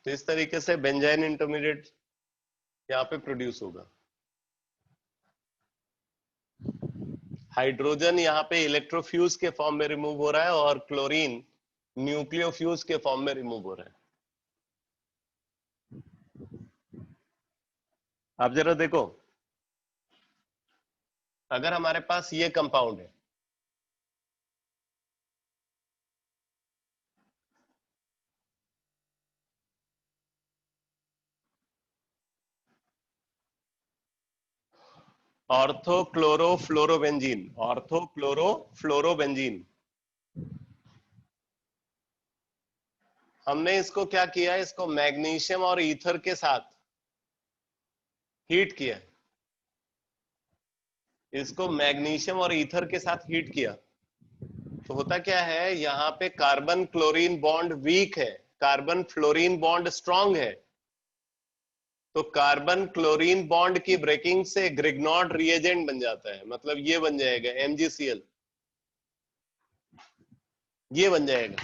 तो इस तरीके से बेंजाइन इंटरमीडिएट यहाँ पे प्रोड्यूस होगा। हाइड्रोजन यहाँ पे इलेक्ट्रोफ्यूज के फॉर्म में रिमूव हो रहा है और क्लोरीन न्यूक्लियोफ्यूज के फॉर्म में रिमूव हो रहा है। आप जरा देखो, अगर हमारे पास ये कंपाउंड है, ऑर्थोक्लोरोफ्लोरोबेंजीन, हमने इसको क्या किया, इसको मैग्नीशियम और ईथर के साथ हीट किया, इसको मैग्नीशियम और ईथर के साथ हीट किया। तो होता क्या है, यहाँ पे कार्बन क्लोरीन बॉन्ड वीक है, कार्बन फ्लोरीन बॉन्ड स्ट्रांग है। तो कार्बन क्लोरीन बॉन्ड की ब्रेकिंग से ग्रिग्नॉट रिएजेंट बन जाता है, मतलब ये बन जाएगा MgCl, ये बन जाएगा,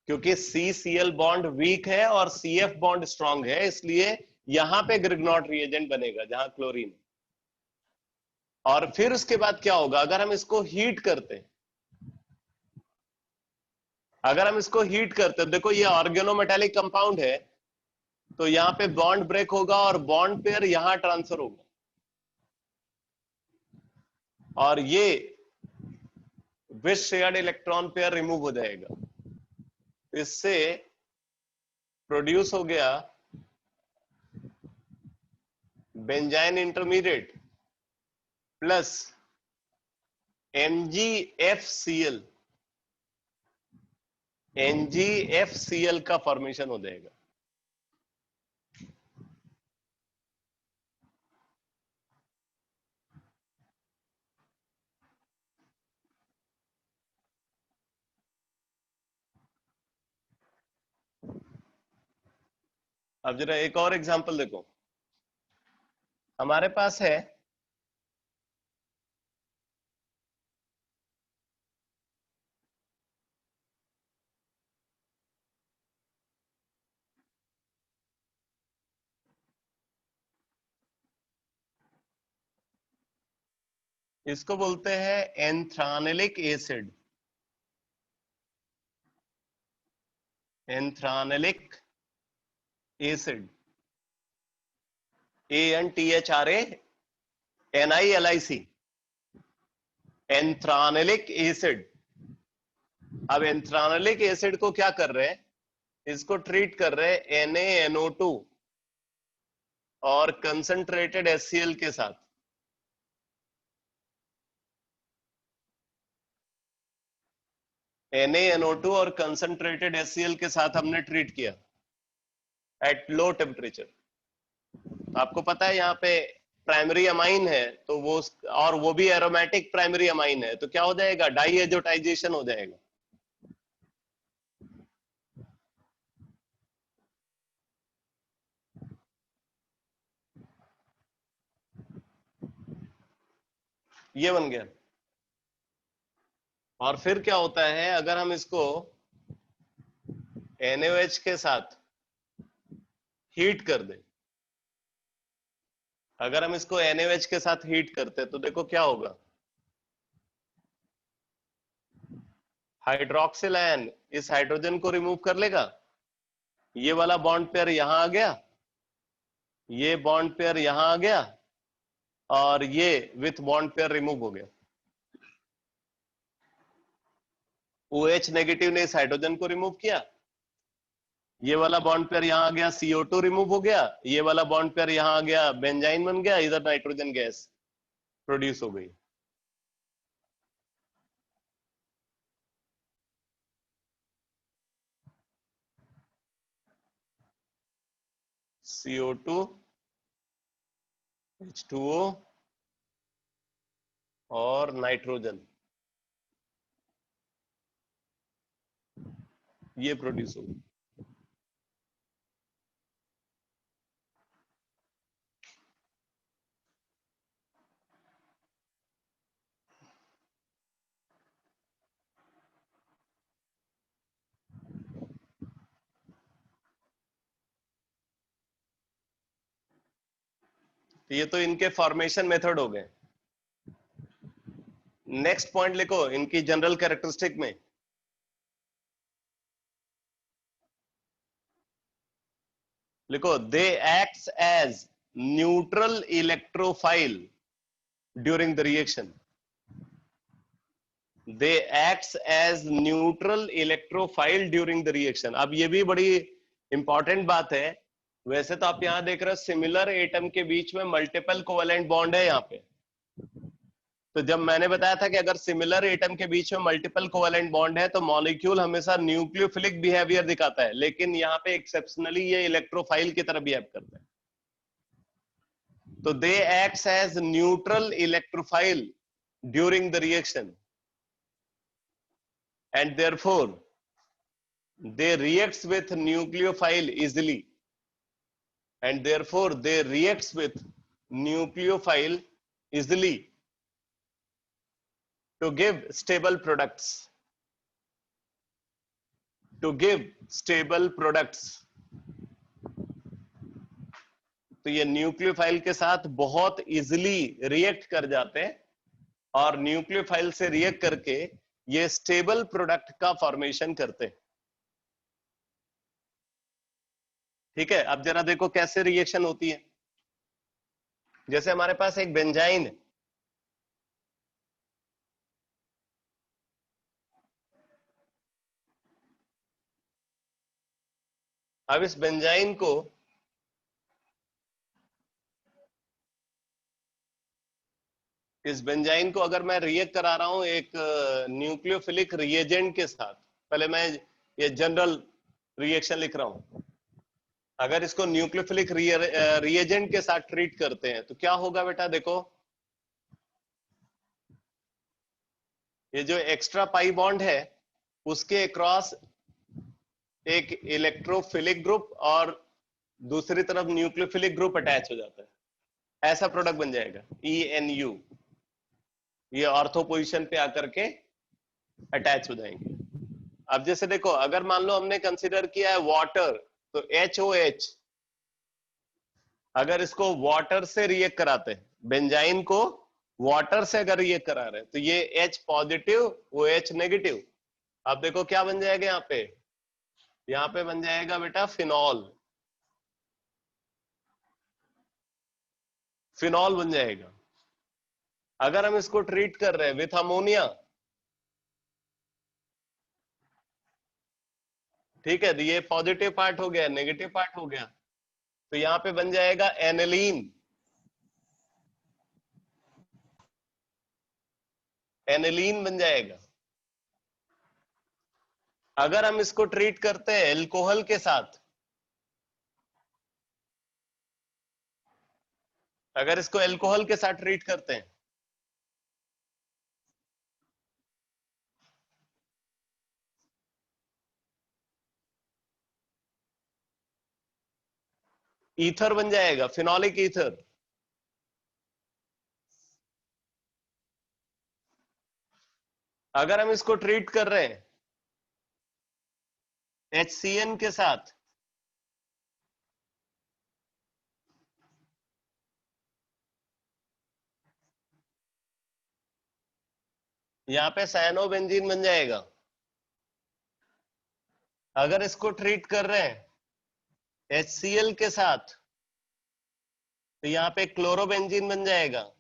क्योंकि CCl बॉन्ड वीक है और CF बॉन्ड स्ट्रांग है, इसलिए यहां पे ग्रिग्नॉट रिएजेंट बनेगा जहां क्लोरीन। और फिर उसके बाद क्या होगा, अगर हम इसको हीट करते हैं, अगर हम इसको हीट करते हैं, देखो ये ऑर्गेनोमेटालिक कंपाउंड है, तो यहां पे बॉन्ड ब्रेक होगा और बॉन्ड पेयर यहां ट्रांसफर होगा, और ये wish shared electron pair remove हो जाएगा। इससे प्रोड्यूस हो गया benzene intermediate plus MgFCl, MgFCl का फॉर्मेशन हो जाएगा। अब जरा एक और एग्जांपल देखो, हमारे पास है इसको बोलते हैं anthranilic acid, anthranilic acid, ANTHRANILIC, anthranilic acid. अब एंथ्रानिलिक एसिड को क्या कर रहे हैं, इसको ट्रीट कर रहे हैं NaNO2 और कंसंट्रेटेड HCl के साथ। NaNO2 और कंसंट्रेटेड HCl के साथ हमने ट्रीट किया एट लो टेम्परेचर। आपको पता है यहाँ पे प्राइमरी अमाइन है, तो वो, और वो भी एरोमेटिक प्राइमरी अमाइन है, तो क्या हो जाएगा, डाई एजोटाइजेशन हो जाएगा। ये बन गया। और फिर क्या होता है, अगर हम इसको NaOH के साथ हीट कर दें, अगर हम इसको NaOH के साथ हीट करते तो देखो क्या होगा, हाइड्रोक्सिल आयन इस हाइड्रोजन को रिमूव कर लेगा, ये वाला बॉन्ड पेयर यहां आ गया, ये बॉन्ड पेयर यहां आ गया, और ये विथ बॉन्ड पेयर रिमूव हो गया। OH नेगेटिव ने इस हाइड्रोजन को रिमूव किया, ये वाला बॉन्ड पेयर यहां आ गया, CO2 रिमूव हो गया, ये वाला बॉन्ड पेयर यहां आ गया, बेंजाइन बन गया, इधर नाइट्रोजन गैस प्रोड्यूस हो गई। CO2 H2O और नाइट्रोजन, ये प्रोड्यूस हो गई। ये तो इनके फॉर्मेशन मेथड हो गए। नेक्स्ट पॉइंट लिखो इनकी जनरल कैरेक्टरिस्टिक में, लिखो they acts as neutral electrophile during the reaction, they acts as neutral electrophile during the reaction. अब ये भी बड़ी इंपॉर्टेंट बात है, वैसे तो आप यहां देख रहे हो सिमिलर एटम के बीच में मल्टीपल कोवेलेंट बॉन्ड है यहाँ पे, तो जब मैंने बताया था कि अगर सिमिलर एटम के बीच में मल्टीपल कोवेलेंट बॉन्ड है तो मॉलिक्यूल हमेशा न्यूक्लियोफिलिक बिहेवियर दिखाता है, लेकिन यहाँ पे एक्सेप्शनली ये इलेक्ट्रोफाइल की तरह बिहेव करता है। तो they acts as neutral electrophile during the reaction and therefore they reacts with nucleophile easily, and therefore they reacts with nucleophile easily to give stable products. To give stable products. तो ये nucleophile के साथ बहुत easily react कर जाते हैं और nucleophile से रिएक्ट करके ये स्टेबल प्रोडक्ट का फॉर्मेशन करते हैं। ठीक है, अब जरा देखो कैसे रिएक्शन होती है। जैसे हमारे पास एक बेंजाइन है, अब इस बेंजाइन को अगर मैं रिएक्ट करा रहा हूं एक न्यूक्लियोफिलिक रिएजेंट के साथ, पहले मैं ये जनरल रिएक्शन लिख रहा हूं। अगर इसको न्यूक्लियोफिलिक रिएजेंट के साथ ट्रीट करते हैं तो क्या होगा बेटा, देखो ये जो एक्स्ट्रा पाई बॉन्ड है उसके अक्रॉस एक इलेक्ट्रोफिलिक ग्रुप और दूसरी तरफ न्यूक्लियोफिलिक ग्रुप अटैच हो जाता है, ऐसा प्रोडक्ट बन जाएगा ENU। ये ऑर्थो पोजीशन पे आकर के अटैच हो जाएंगे। अब जैसे देखो, अगर मान लो हमने कंसीडर किया है वाटर, तो HOH, अगर इसको वाटर से रिएक्ट कराते हैं, बेंजाइन को वाटर से अगर रिएक्ट करा रहे हैं, तो ये H पॉजिटिव, OH नेगेटिव। अब देखो क्या बन जाएगा यहाँ पे बन जाएगा बेटा फिनॉल। फिनॉल बन जाएगा। अगर हम इसको ट्रीट कर रहे हैं विथ अमोनिया, ठीक है, तो ये पॉजिटिव पार्ट हो गया, नेगेटिव पार्ट हो गया, तो यहाँ पे बन जाएगा एनिलीन। एनिलीन बन जाएगा। अगर हम इसको ट्रीट करते हैं एल्कोहल के साथ, अगर इसको एल्कोहल के साथ ट्रीट करते हैं, ईथर बन जाएगा, फिनोलिक ईथर। अगर हम इसको ट्रीट कर रहे हैं HCN के साथ, यहां पे साइनोबेंजीन बन जाएगा। अगर इसको ट्रीट कर रहे हैं HCl के साथ, तो यहां पे क्लोरोबेंजीन बन जाएगा।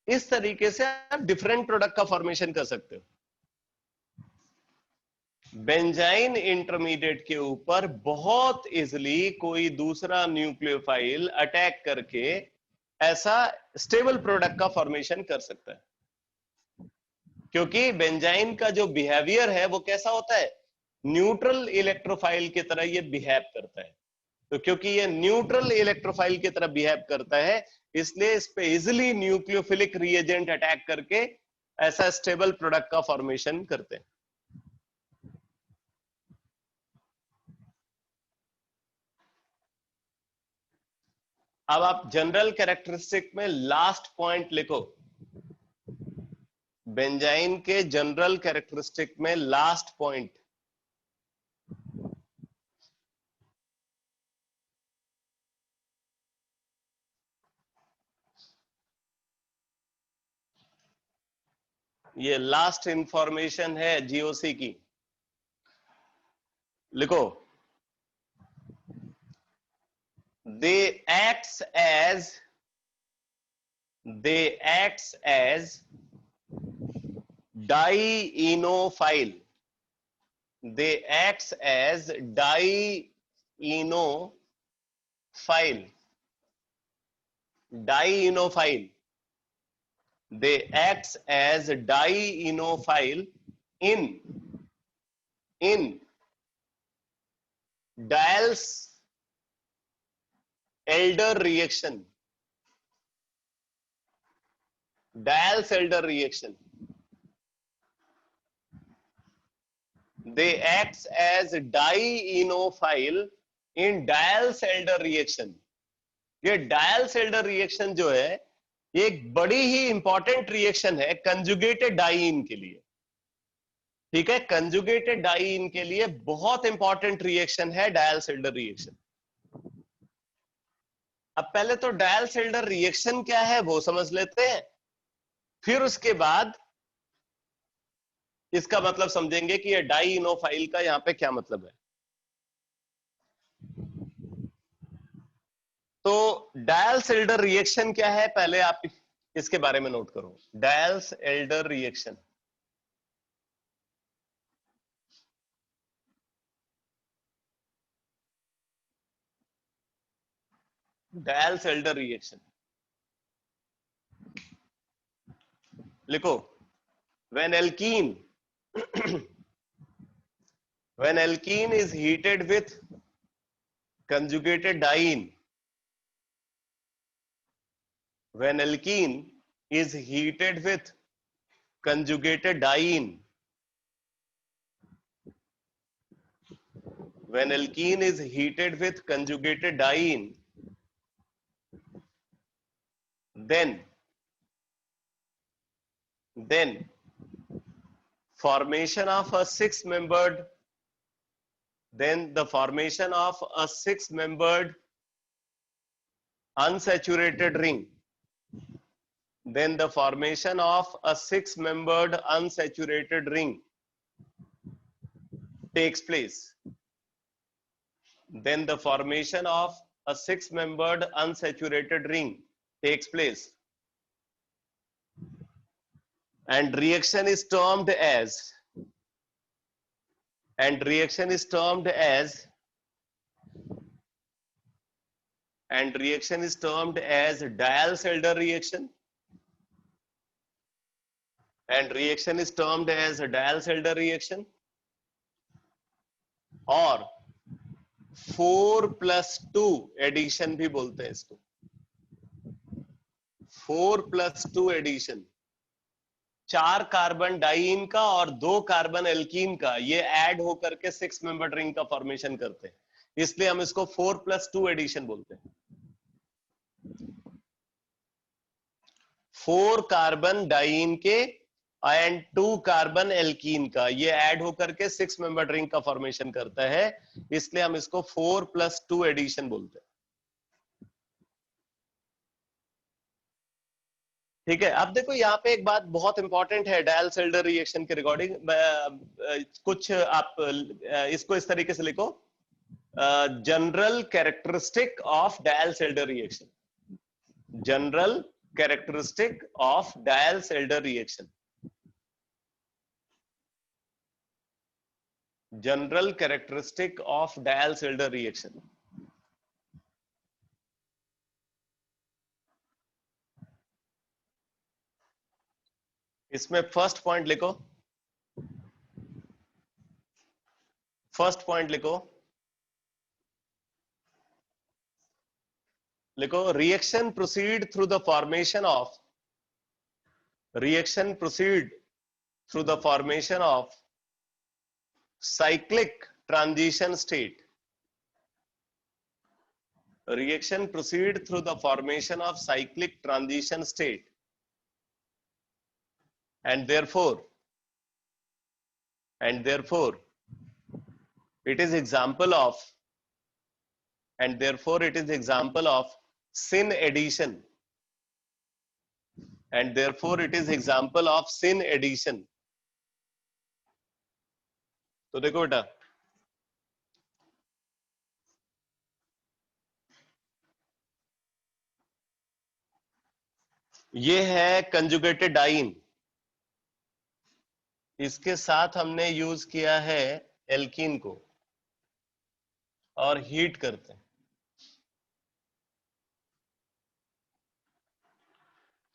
इस तरीके से आप डिफरेंट प्रोडक्ट का फॉर्मेशन कर सकते हो। बेंजाइन इंटरमीडिएट के ऊपर बहुत इजीली कोई दूसरा न्यूक्लियोफाइल अटैक करके ऐसा स्टेबल प्रोडक्ट का फॉर्मेशन कर सकता है, क्योंकि बेंजाइन का जो बिहेवियर है वो कैसा होता है, न्यूट्रल इलेक्ट्रोफाइल की तरह ये बिहेव करता है। तो क्योंकि ये न्यूट्रल इलेक्ट्रोफाइल की तरह बिहेव करता है, इसलिए इस पे इजिली न्यूक्लियोफिलिक रिएजेंट अटैक करके ऐसा स्टेबल प्रोडक्ट का फॉर्मेशन करते हैं। अब आप जनरल कैरेक्टरिस्टिक में लास्ट पॉइंट लिखो। बेंजाइन के जनरल कैरेक्टरिस्टिक में लास्ट पॉइंट, ये लास्ट इंफॉर्मेशन है GOC की, लिखो। they acts as dienophile. They acts as dienophile. They acts as dienophile in Diels elder reaction. Diels elder reaction. they acts as dienophile in Diels-Alder reaction. ये Diels-Alder reaction जो है ये एक बड़ी ही important reaction है conjugated diene के लिए। ठीक है, कंजुगेटेड डाइईन के लिए बहुत इंपॉर्टेंट रिएक्शन है Diels-Alder रिएक्शन। अब पहले तो Diels-Alder रिएक्शन क्या है वो समझ लेते हैं, फिर उसके बाद इसका मतलब समझेंगे कि ये डाइईनोफाइल का यहां पे क्या मतलब है। तो Diels-Alder रिएक्शन क्या है पहले आप इसके बारे में नोट करो। Diels-Alder रिएक्शन, Diels-Alder रिएक्शन लिखो। when alkene when alkene is heated with conjugated diene, when alkene is heated with conjugated diene, when alkene is heated with conjugated diene, then formation of a six-membered unsaturated ring, then the formation of a six-membered unsaturated ring takes place. Then the formation of a six-membered unsaturated ring takes place. And reaction is termed as Diels-Alder reaction. And reaction is termed as a Diels-Alder reaction और 4+2 addition भी बोलते हैं इसको। 4+2 addition, 4 carbon diene का और 2 carbon alkene का ये add होकर के 6 मेंबर्ड रिंग का फॉर्मेशन करते हैं, इसलिए हम इसको 4+2 एडिशन बोलते हैं। 4 कार्बन डाइईन के एंड 2 कार्बन एल्कीन का ये ऐड होकर के 6 मेंबर्ड रिंग का फॉर्मेशन करता है, इसलिए हम इसको 4+2 एडिशन बोलते हैं। ठीक है, अब देखो यहाँ पे एक बात बहुत इंपॉर्टेंट है Diels-Alder रिएक्शन के रिगार्डिंग। कुछ आप इसको इस तरीके से लिखो, general characteristic of Diels-Alder reaction, general characteristic of Diels-Alder reaction, general characteristic of Diels-Alder reaction. इसमें फर्स्ट पॉइंट लिखो, फर्स्ट पॉइंट लिखो reaction proceed through the formation of cyclic transition state. Reaction proceed through the formation of cyclic transition state, and therefore it is example of syn addition, and therefore it is example of syn addition. तो देखो बेटा, ये है conjugated diene, इसके साथ हमने use किया है एल्कीन को और हीट करते हैं।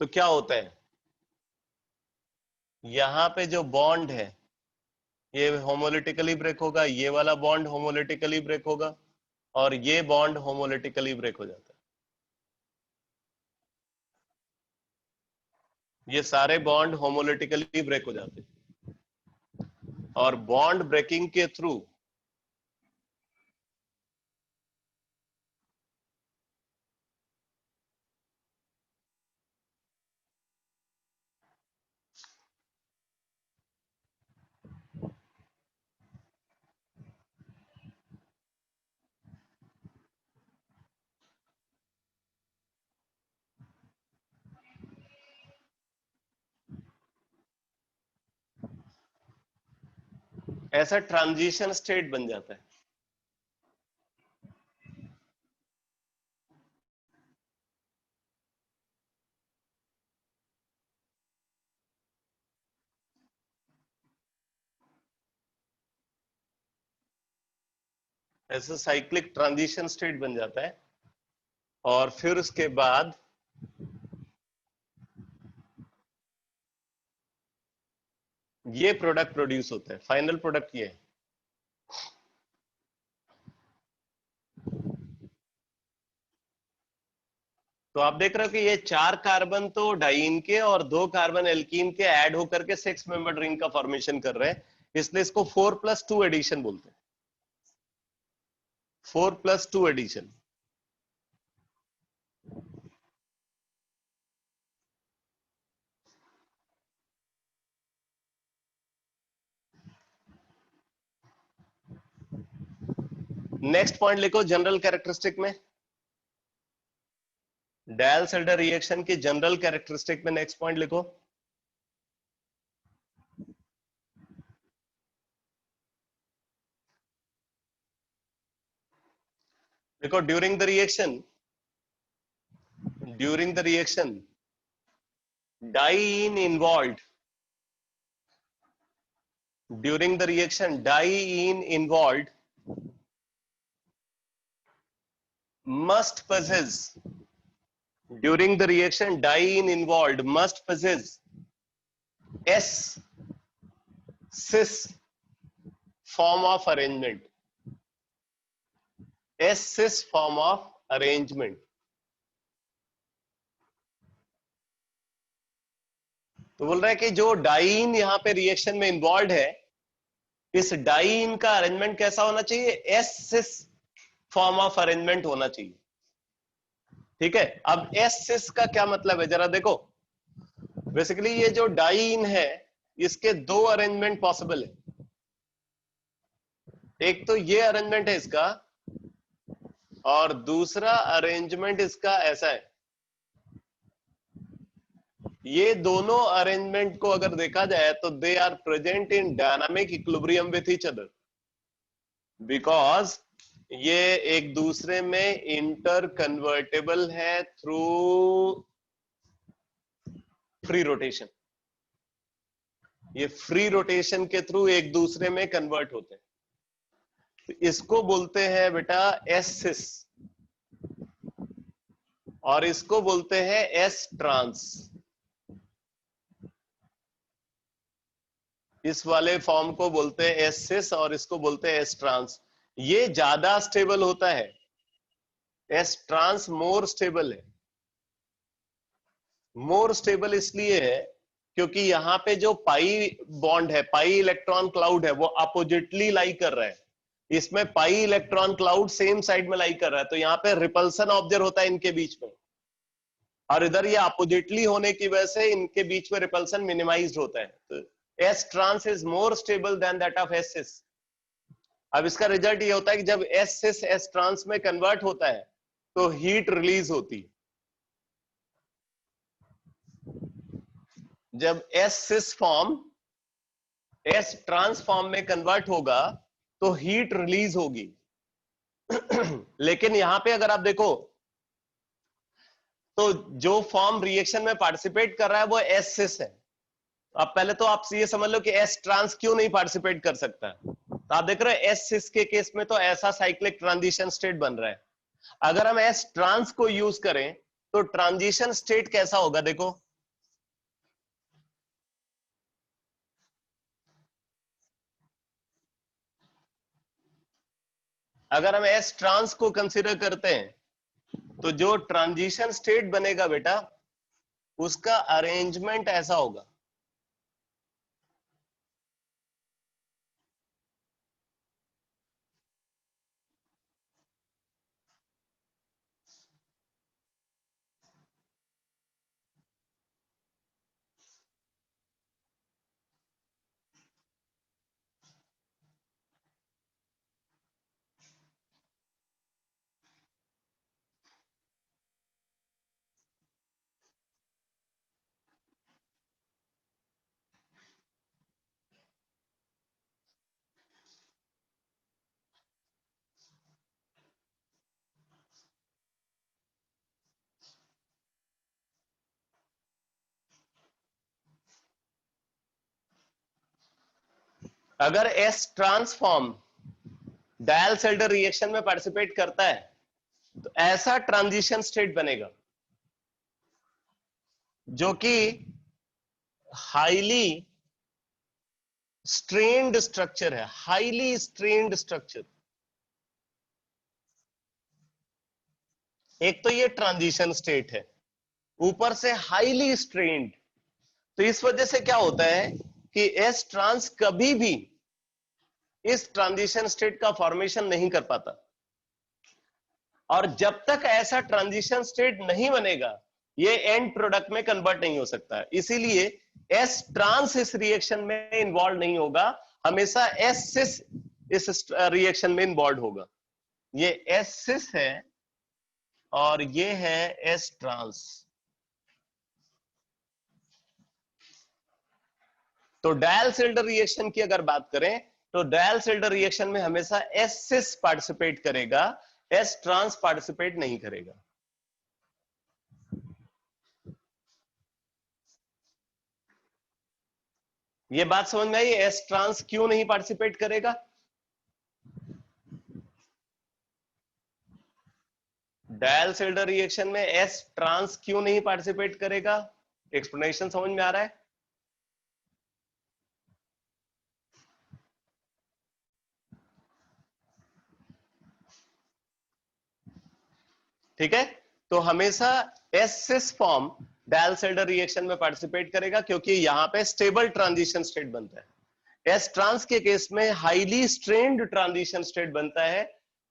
तो क्या होता है, यहां पे जो बॉन्ड है ये होमोलिटिकली ब्रेक होगा, ये वाला बॉन्ड होमोलिटिकली ब्रेक होगा और ये बॉन्ड होमोलिटिकली ब्रेक हो जाता है। ये सारे बॉन्ड होमोलिटिकली ब्रेक हो जाते हैं। और बॉन्ड ब्रेकिंग के थ्रू ऐसा ट्रांजिशन स्टेट बन जाता है। ऐसा साइक्लिक ट्रांजिशन स्टेट बन जाता है और फिर उसके बाद ये प्रोडक्ट प्रोड्यूस होता है, फाइनल प्रोडक्ट ये है। तो आप देख रहे हो कि ये 4 कार्बन तो डाइईन के और 2 कार्बन एल्कीन के ऐड होकर के 6 मेंबर रिंग का फॉर्मेशन कर रहे हैं, इसलिए इसको 4+2 एडिशन बोलते हैं। 4+2 एडिशन। नेक्स्ट पॉइंट लिखो जनरल कैरेक्टरिस्टिक में, डायल्स-एल्डर रिएक्शन की जनरल कैरेक्टरिस्टिक में नेक्स्ट पॉइंट लिखो। देखो during the reaction diene involved, during the reaction diene involved must possess, during the reaction diene involved must possess S cis form of arrangement, S cis form of arrangement। तो बोल रहा है कि जो diene यहां पे रिएक्शन में involve है, इस डाइईन का अरेंजमेंट कैसा होना चाहिए? एस सिस फॉर्म ऑफ अरेंजमेंट होना चाहिए। ठीक है, अब एस सिस का क्या मतलब है जरा देखो। बेसिकली ये जो डाइईन है इसके 2 अरेंजमेंट पॉसिबल है। एक तो ये अरेंजमेंट है इसका और दूसरा अरेंजमेंट इसका ऐसा है। ये दोनों अरेंजमेंट को अगर देखा जाए तो they are present in dynamic equilibrium with each other, because ये एक दूसरे में इंटर कन्वर्टेबल है थ्रू फ्री रोटेशन। ये फ्री रोटेशन के थ्रू एक दूसरे में कन्वर्ट होते हैं। तो इसको बोलते हैं बेटा एस सिस और इसको बोलते हैं एस ट्रांस। इस वाले फॉर्म को बोलते हैं एस सिस और इसको बोलते हैं एस ट्रांस। ये ज्यादा स्टेबल होता है, एस ट्रांस मोर स्टेबल है। मोर स्टेबल इसलिए है क्योंकि यहां पे जो पाई बॉन्ड है, पाई इलेक्ट्रॉन क्लाउड है, वो अपोजिटली लाई कर रहा है। इसमें pi electron cloud same side में लाई कर रहा है, तो यहाँ पे रिपल्सन ऑब्जर्व होता है इनके बीच में, और इधर ये अपोजिटली होने की वजह से इनके बीच में रिपल्सन मिनिमाइज्ड होता है। तो S trans is more stable than that of S cis. अब इसका रिजल्ट ये होता है कि जब एस सिस एस ट्रांस में कन्वर्ट होता है तो हीट रिलीज होती है। जब एस सिस फॉर्म एस ट्रांस फॉर्म में कन्वर्ट होगा तो हीट रिलीज होगी। लेकिन यहां पे अगर आप देखो तो जो फॉर्म रिएक्शन में पार्टिसिपेट कर रहा है वो एस सिस है। अब पहले तो आप ये समझ लो कि एस ट्रांस क्यों नहीं पार्टिसिपेट कर सकता। तो आप देख रहे हैं एस सिस के केस में तो ऐसा साइक्लिक ट्रांजिशन स्टेट बन रहा है। अगर हम एस ट्रांस को यूज करें तो ट्रांजिशन स्टेट कैसा होगा देखो। अगर हम एस ट्रांस को कंसीडर करते हैं तो जो ट्रांजिशन स्टेट बनेगा बेटा उसका अरेंजमेंट ऐसा होगा। अगर एस ट्रांसफॉर्म डायल्सेल्डर रिएक्शन में पार्टिसिपेट करता है तो ऐसा ट्रांजिशन स्टेट बनेगा जो कि हाईली स्ट्रेन्ड स्ट्रक्चर है, हाईली स्ट्रेन्ड स्ट्रक्चर। एक तो ये ट्रांजिशन स्टेट है, ऊपर से हाईली स्ट्रेन्ड। तो इस वजह से क्या होता है कि एस ट्रांस कभी भी इस ट्रांजिशन स्टेट का फॉर्मेशन नहीं कर पाता, और जब तक ऐसा ट्रांजिशन स्टेट नहीं बनेगा ये एंड प्रोडक्ट में कन्वर्ट नहीं हो सकता। इसीलिए एस ट्रांस इस रिएक्शन में इन्वॉल्व नहीं होगा, हमेशा एस सिस इस रिएक्शन में इन्वॉल्व होगा। ये एस सिस है और ये है एस ट्रांस। तो डायल्सेल्डर रिएक्शन की अगर बात करें तो डायल्सेल्डर रिएक्शन में हमेशा एस सिस पार्टिसिपेट करेगा, एस ट्रांस पार्टिसिपेट नहीं करेगा। ये बात समझ में आई? एस ट्रांस क्यों नहीं पार्टिसिपेट करेगा? डायल्सेल्डर रिएक्शन में एस ट्रांस क्यों नहीं पार्टिसिपेट करेगा? एक्सप्लेनेशन समझ में आ रहा है? ठीक है, तो हमेशा एस सिस फॉर्म डायल्सेल्डर रिएक्शन में पार्टिसिपेट करेगा क्योंकि यहां पे स्टेबल ट्रांजिशन स्टेट बनता है। एस ट्रांस के केस में हाईली स्ट्रेन्ड ट्रांजिशन स्टेट बनता है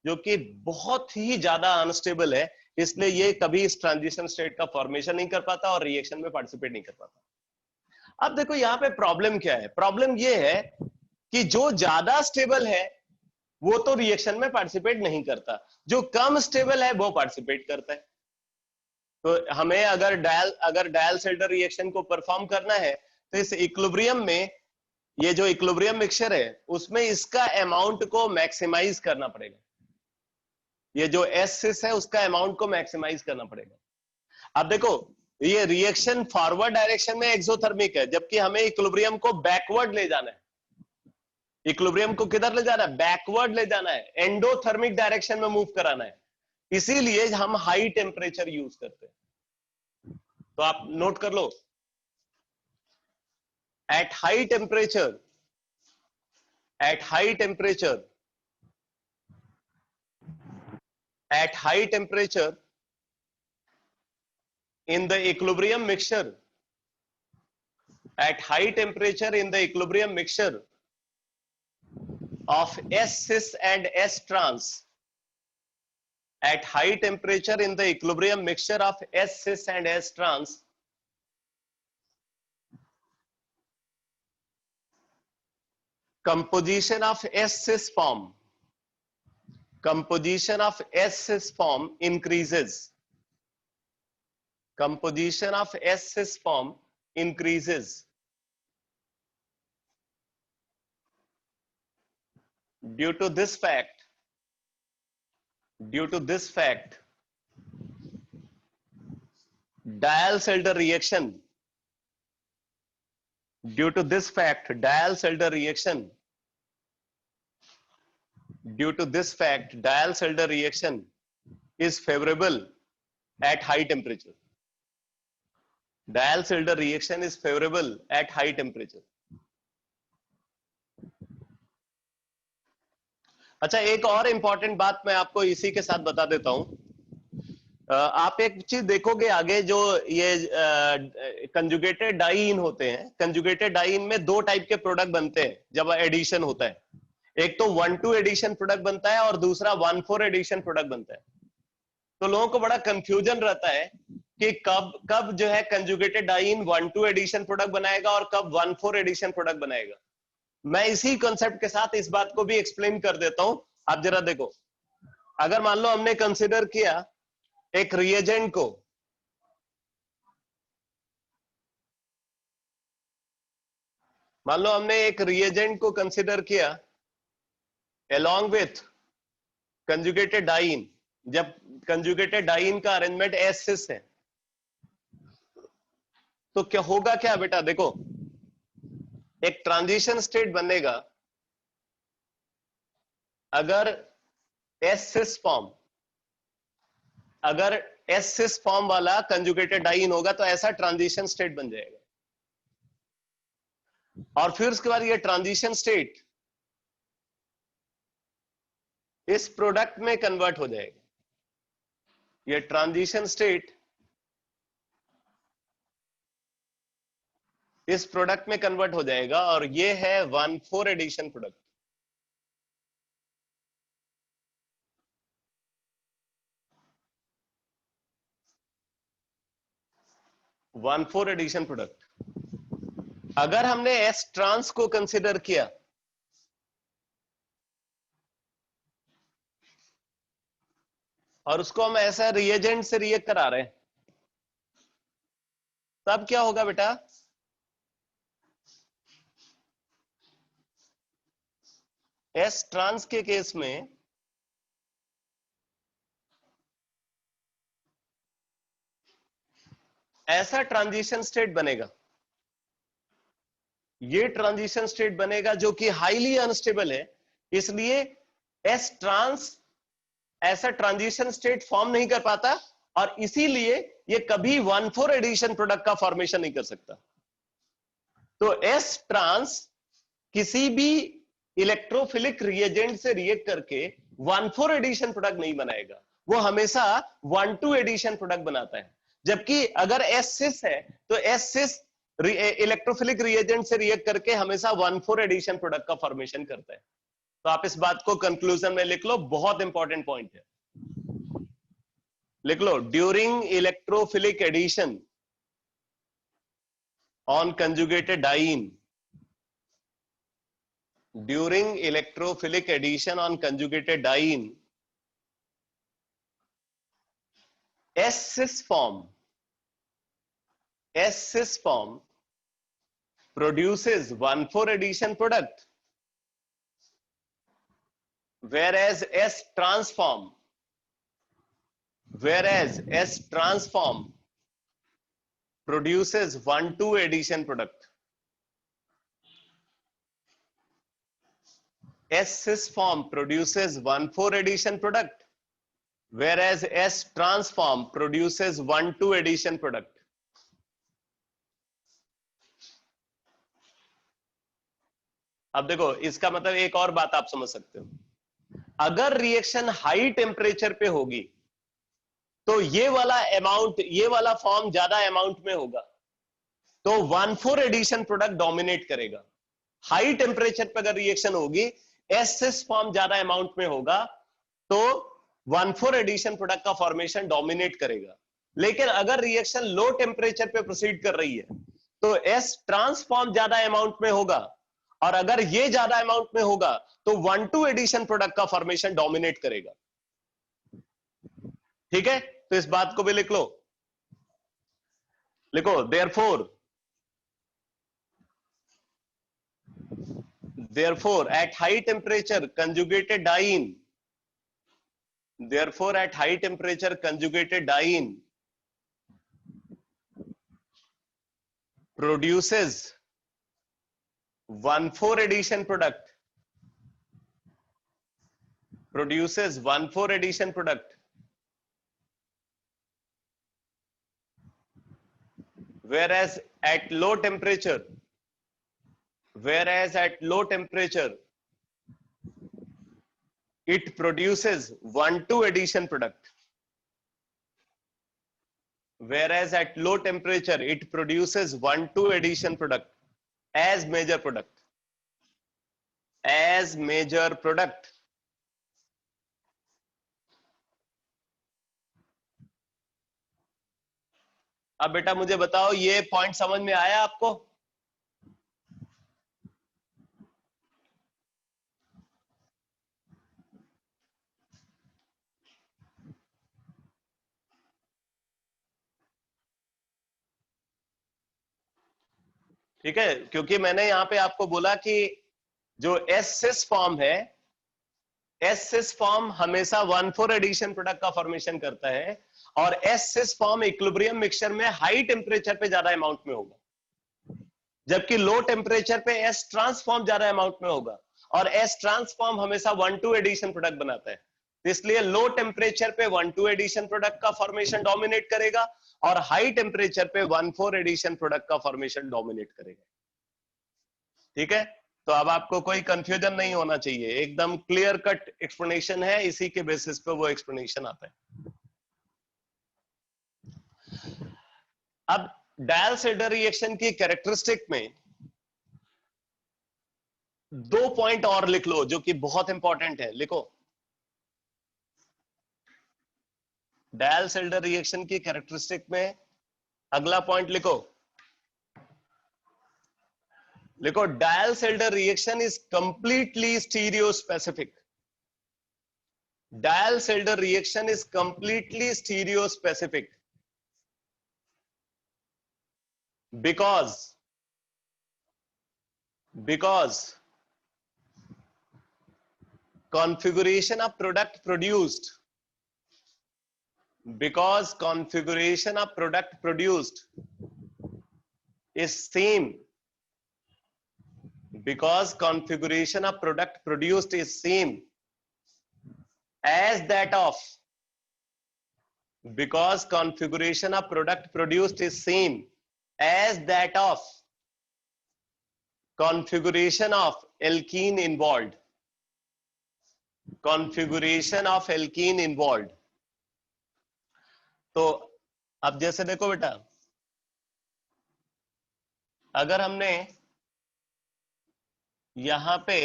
जो कि बहुत ही ज्यादा अनस्टेबल है, इसलिए ये कभी इस ट्रांजिशन स्टेट का फॉर्मेशन नहीं कर पाता और रिएक्शन में पार्टिसिपेट नहीं कर पाता। अब देखो यहाँ पे प्रॉब्लम क्या है। प्रॉब्लम ये है कि जो ज्यादा स्टेबल है वो तो रिएक्शन में पार्टिसिपेट नहीं करता, जो कम स्टेबल है वो पार्टिसिपेट करता है। तो हमें अगर डायल्सेल्डर रिएक्शन को परफॉर्म करना है तो इस इक्विलिब्रियम में, ये जो इक्विलिब्रियम मिक्सचर है उसमें इसका अमाउंट को मैक्सिमाइज करना पड़ेगा। ये जो एस सिस है उसका अमाउंट को मैक्सिमाइज करना पड़ेगा। अब देखो ये रिएक्शन फॉरवर्ड डायरेक्शन में एक्सोथर्मिक है, जबकि हमें इक्विलिब्रियम को बैकवर्ड ले जाना है। इक्विलिब्रियम को किधर ले जाना है? बैकवर्ड ले जाना है, एंडोथर्मिक डायरेक्शन में मूव कराना है। इसीलिए हम हाई टेम्परेचर यूज करते हैं। तो आप नोट कर लो, at high temperature, at high temperature, at high temperature in the equilibrium mixture, at high temperature in the equilibrium mixture of S cis and S trans, at high temperature in the equilibrium mixture of S cis and S trans, composition of S cis form, composition of S cis form increases, composition of S cis form increases due to this fact, Diels-Alder reaction, due to this fact Diels-Alder reaction is favorable at high temperature. Diels-Alder reaction is favorable at high temperature. अच्छा, एक और important बात मैं आपको इसी के साथ बता देता हूं। आप एक चीज देखोगे आगे, जो ये कंजुगेटेड डाइइन होते हैं, कंजुगेटेड डाइइन में दो टाइप के प्रोडक्ट बनते हैं जब एडिशन होता है। एक तो 1,2 एडिशन प्रोडक्ट बनता है और दूसरा 1,4 एडिशन प्रोडक्ट बनता है। तो लोगों को बड़ा कंफ्यूजन रहता है कि कब जो है कंजुगेटेड डाइइन 1,2 एडिशन प्रोडक्ट बनाएगा और कब 1,4 एडिशन प्रोडक्ट बनाएगा। मैं इसी कॉन्सेप्ट के साथ इस बात को भी एक्सप्लेन कर देता हूं। आप जरा देखो, अगर मान लो हमने कंसीडर किया एक रिएजेंट को, मान लो हमने एक रिएजेंट को कंसीडर किया along with कंजुगेटेड डाइइन। जब कंजुगेटेड डाइइन का अरेंजमेंट एस सिस है तो क्या होगा? क्या बेटा देखो, एक ट्रांजिशन स्टेट बनेगा अगर एस सिस फॉर्म, अगर एस सिस फॉर्म वाला कंजुगेटेड डाइईन होगा तो ऐसा ट्रांजिशन स्टेट बन जाएगा, और फिर उसके बाद ये ट्रांजिशन स्टेट इस प्रोडक्ट में कन्वर्ट हो जाएगा। ये ट्रांजिशन स्टेट इस प्रोडक्ट में कन्वर्ट हो जाएगा, और ये है 1,4 addition product. One four addition product. अगर हमने एस ट्रांस को कंसिडर किया और उसको हम ऐसा रिएजेंट से रिएक्ट करा रहे हैं, तब क्या होगा बेटा? एस ट्रांस के केस में ऐसा ट्रांजिशन स्टेट बनेगा, ये ट्रांजिशन स्टेट बनेगा जो कि हाईली अनस्टेबल है, इसलिए एस ट्रांस ऐसा ट्रांजिशन स्टेट फॉर्म नहीं कर पाता, और इसीलिए ये कभी 1,4 एडिशन प्रोडक्ट का फॉर्मेशन नहीं कर सकता। तो एस ट्रांस किसी भी इलेक्ट्रोफिलिक रिएजेंट से रिएक्ट करके 1,4 एडिशन प्रोडक्ट नहीं बनाएगा, वो हमेशा 1,2 एडिशन प्रोडक्ट बनाता है। जबकि अगर एस सिस है तो एस सिस इलेक्ट्रोफिलिक रिएजेंट से रिएक्ट करके हमेशा 1,4 एडिशन प्रोडक्ट का फॉर्मेशन करता है। तो आप इस बात को कंक्लूजन में लिख लो, बहुत इंपॉर्टेंट पॉइंट है, लिख लो। During electrophilic addition on conjugated diene, during electrophilic addition on conjugated diene, S-cis form produces 1,4 addition product, whereas S transform produces 1,2 addition product. S-cis form produces 1,4 addition product, whereas S transform produces 1,2 addition product. अब देखो, इसका मतलब एक और बात आप समझ सकते हो, अगर रिएक्शन हाई टेम्परेचर पे होगी तो ये वाला अमाउंट, ये वाला फॉर्म ज्यादा अमाउंट में होगा, तो 1,4 एडिशन प्रोडक्ट डोमिनेट करेगा। हाई टेम्परेचर पे अगर रिएक्शन होगी, एस-सिस फॉर्म ज्यादा अमाउंट में होगा, तो 1,4 एडिशन प्रोडक्ट का फॉर्मेशन डोमिनेट करेगा। लेकिन अगर रिएक्शन लो टेम्परेचर पे प्रोसीड कर रही है तो एस ट्रांसफॉर्म ज्यादा अमाउंट में होगा, और अगर ये ज्यादा अमाउंट में होगा तो 1,2 एडिशन प्रोडक्ट का फॉर्मेशन डोमिनेट करेगा। ठीक है, तो इस बात को भी लिख लो, लिखो therefore at high temperature conjugated diene produces 1,4 addition product, whereas at low temperature it produces 1,2 addition product. Whereas at low temperature it produces 1,2 addition product as major product. अब बेटा मुझे बताओ, ये पॉइंट समझ में आया आपको? ठीक है, क्योंकि मैंने यहां पे आपको बोला कि जो एस-सिस फॉर्म है, एस-सिस फॉर्म हमेशा 1,4 एडिशन प्रोडक्ट का फॉर्मेशन करता है, और एस-सिस फॉर्म इक्विलिब्रियम मिक्सचर में हाई टेम्परेचर पे ज्यादा अमाउंट में होगा, जबकि लो टेम्परेचर पे एस ट्रांसफॉर्म ज्यादा अमाउंट में होगा। और एस ट्रांसफॉर्म हमेशा 1,2 एडिशन प्रोडक्ट बनाता है, तो इसलिए लो टेम्परेचर पे 1,2 एडिशन प्रोडक्ट का फॉर्मेशन डोमिनेट करेगा और हाई टेम्परेचर पे 1,4 एडिशन प्रोडक्ट का फॉर्मेशन डोमिनेट करेगा। ठीक है, तो अब आपको कोई कंफ्यूजन नहीं होना चाहिए, एकदम क्लियर कट एक्सप्लेनेशन है, इसी के बेसिस पे वो एक्सप्लेनेशन आता है। अब डायल्स-एडर रिएक्शन की कैरेक्टरिस्टिक में 2 पॉइंट और लिख लो जो कि बहुत इंपॉर्टेंट है, लिखो। डायल्स-एडर रिएक्शन की कैरेक्टरिस्टिक में अगला पॉइंट लिखो, लिखो Diels Alder reaction is completely stereospecific. Diels Alder reaction is completely stereospecific because configuration of product produced is same as that of configuration of alkene involved, तो अब जैसे देखो बेटा, अगर हमने यहां पे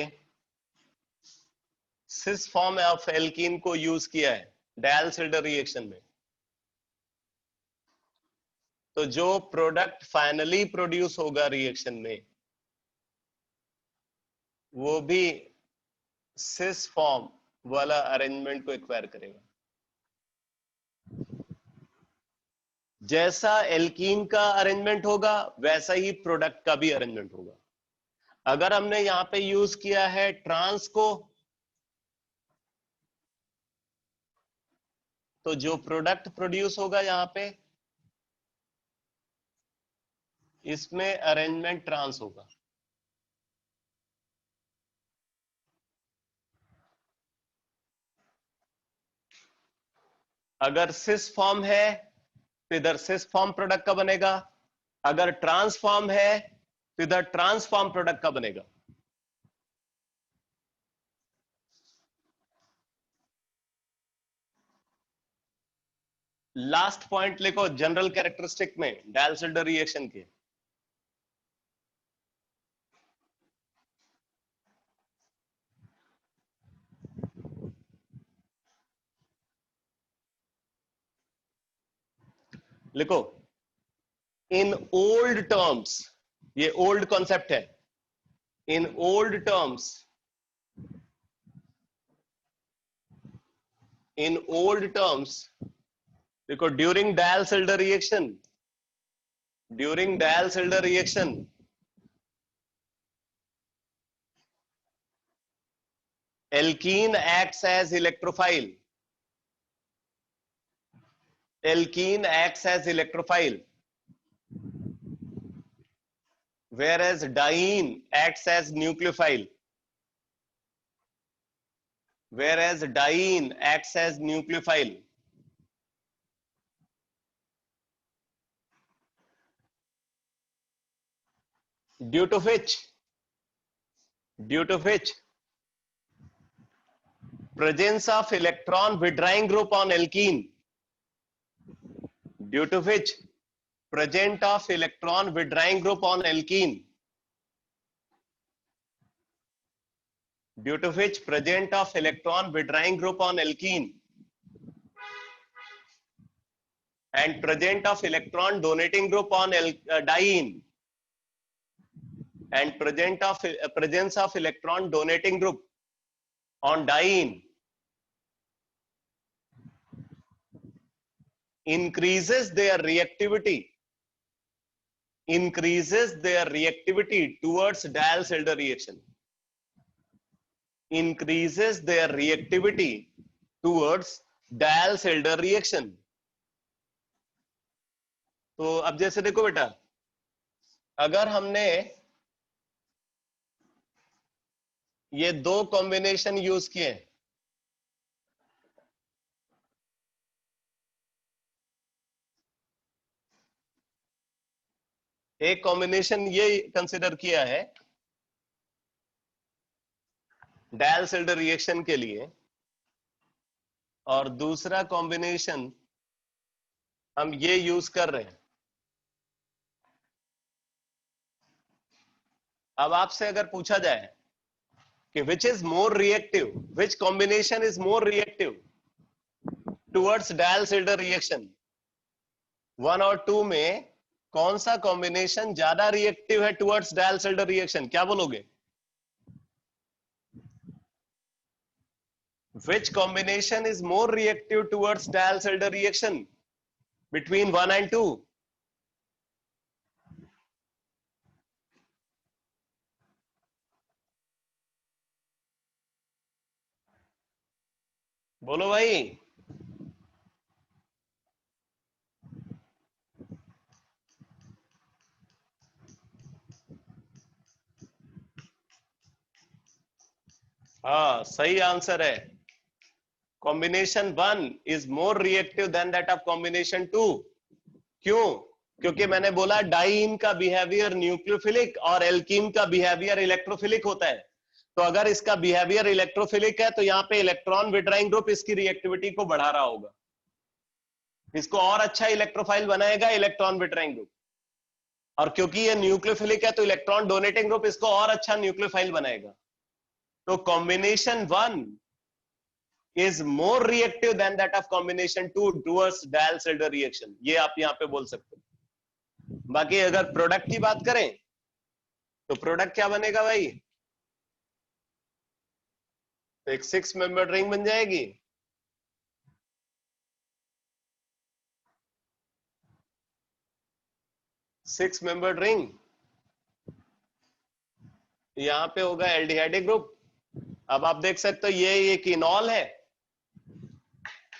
सिस फॉर्म ऑफ एल्कीन को यूज किया है डायल्स-एडर रिएक्शन में, तो जो प्रोडक्ट फाइनली प्रोड्यूस होगा रिएक्शन में वो भी सिस फॉर्म वाला अरेंजमेंट को एक्वायर करेगा। जैसा एल्कीन का अरेंजमेंट होगा वैसा ही प्रोडक्ट का भी अरेंजमेंट होगा। अगर हमने यहां पे यूज किया है ट्रांस को, तो जो प्रोडक्ट प्रोड्यूस होगा यहां पे इसमें अरेंजमेंट ट्रांस होगा। अगर सिस फॉर्म है तो इधर सिस फॉर्म प्रोडक्ट का बनेगा, अगर ट्रांसफॉर्म है तो इधर ट्रांसफॉर्म प्रोडक्ट का बनेगा। लास्ट पॉइंट लिखो जनरल कैरेक्टरिस्टिक में डायल्स-एडर रिएक्शन के, लिखो इन ओल्ड टर्म्स, ये ओल्ड कॉन्सेप्ट है, इन ओल्ड टर्म्स, देखो during dials-adder reaction alkene acts as electrophile, whereas diene acts as nucleophile, due to which presence of electron withdrawing group on alkene, due to which presence of electron withdrawing group on alkene, due to which presence of electron withdrawing group on alkene and presence of electron donating group on diene, and presence of electron donating group on diene increases their reactivity towards Diels-Alder reaction, increases their reactivity towards Diels-Alder reaction। तो अब जैसे देखो बेटा, अगर हमने ये दो combination use किए। एक कॉम्बिनेशन ये कंसिडर किया है डायल्सिल्डर रिएक्शन के लिए, और दूसरा कॉम्बिनेशन हम ये यूज कर रहे हैं। अब आपसे अगर पूछा जाए कि which is more reactive, which combination is more reactive towards Diels Alder reaction, 1 और 2 में कौन सा कॉम्बिनेशन ज्यादा रिएक्टिव है टुवर्ड्स डायल्सिल्डर रिएक्शन, क्या बोलोगे? Which combination is more reactive towards Diels-Alder reaction between 1 and 2? बोलो भाई। हाँ, सही आंसर है। Combination 1 is more reactive than that of combination 2। क्यों? क्योंकि मैंने बोला डाइईन का बिहेवियर न्यूक्लियोफिलिक और एल्कीन का बिहेवियर इलेक्ट्रोफिलिक होता है। तो अगर इसका बिहेवियर इलेक्ट्रोफिलिक है तो यहाँ पे इलेक्ट्रॉन विड्राइंग ग्रुप इसकी रिएक्टिविटी को बढ़ा रहा होगा, इसको और अच्छा इलेक्ट्रोफाइल बनाएगा इलेक्ट्रॉन विड्राइंग ग्रुप। और क्योंकि ये न्यूक्लियोफिलिक है तो इलेक्ट्रॉन डोनेटिंग ग्रुप इसको और अच्छा न्यूक्लियोफाइल बनाएगा। तो combination 1 is more reactive than that of combination 2 towards Diels-Alder reaction, ये आप यहां पे बोल सकते हो। बाकी अगर प्रोडक्ट की बात करें तो प्रोडक्ट क्या बनेगा भाई? तो एक 6 मेंबर रिंग बन जाएगी। सिक्स मेंबर्ड रिंग, यहां पे होगा एल्डिहाइडिक ग्रुप। अब आप देख सकते हो ये एक इनॉल है,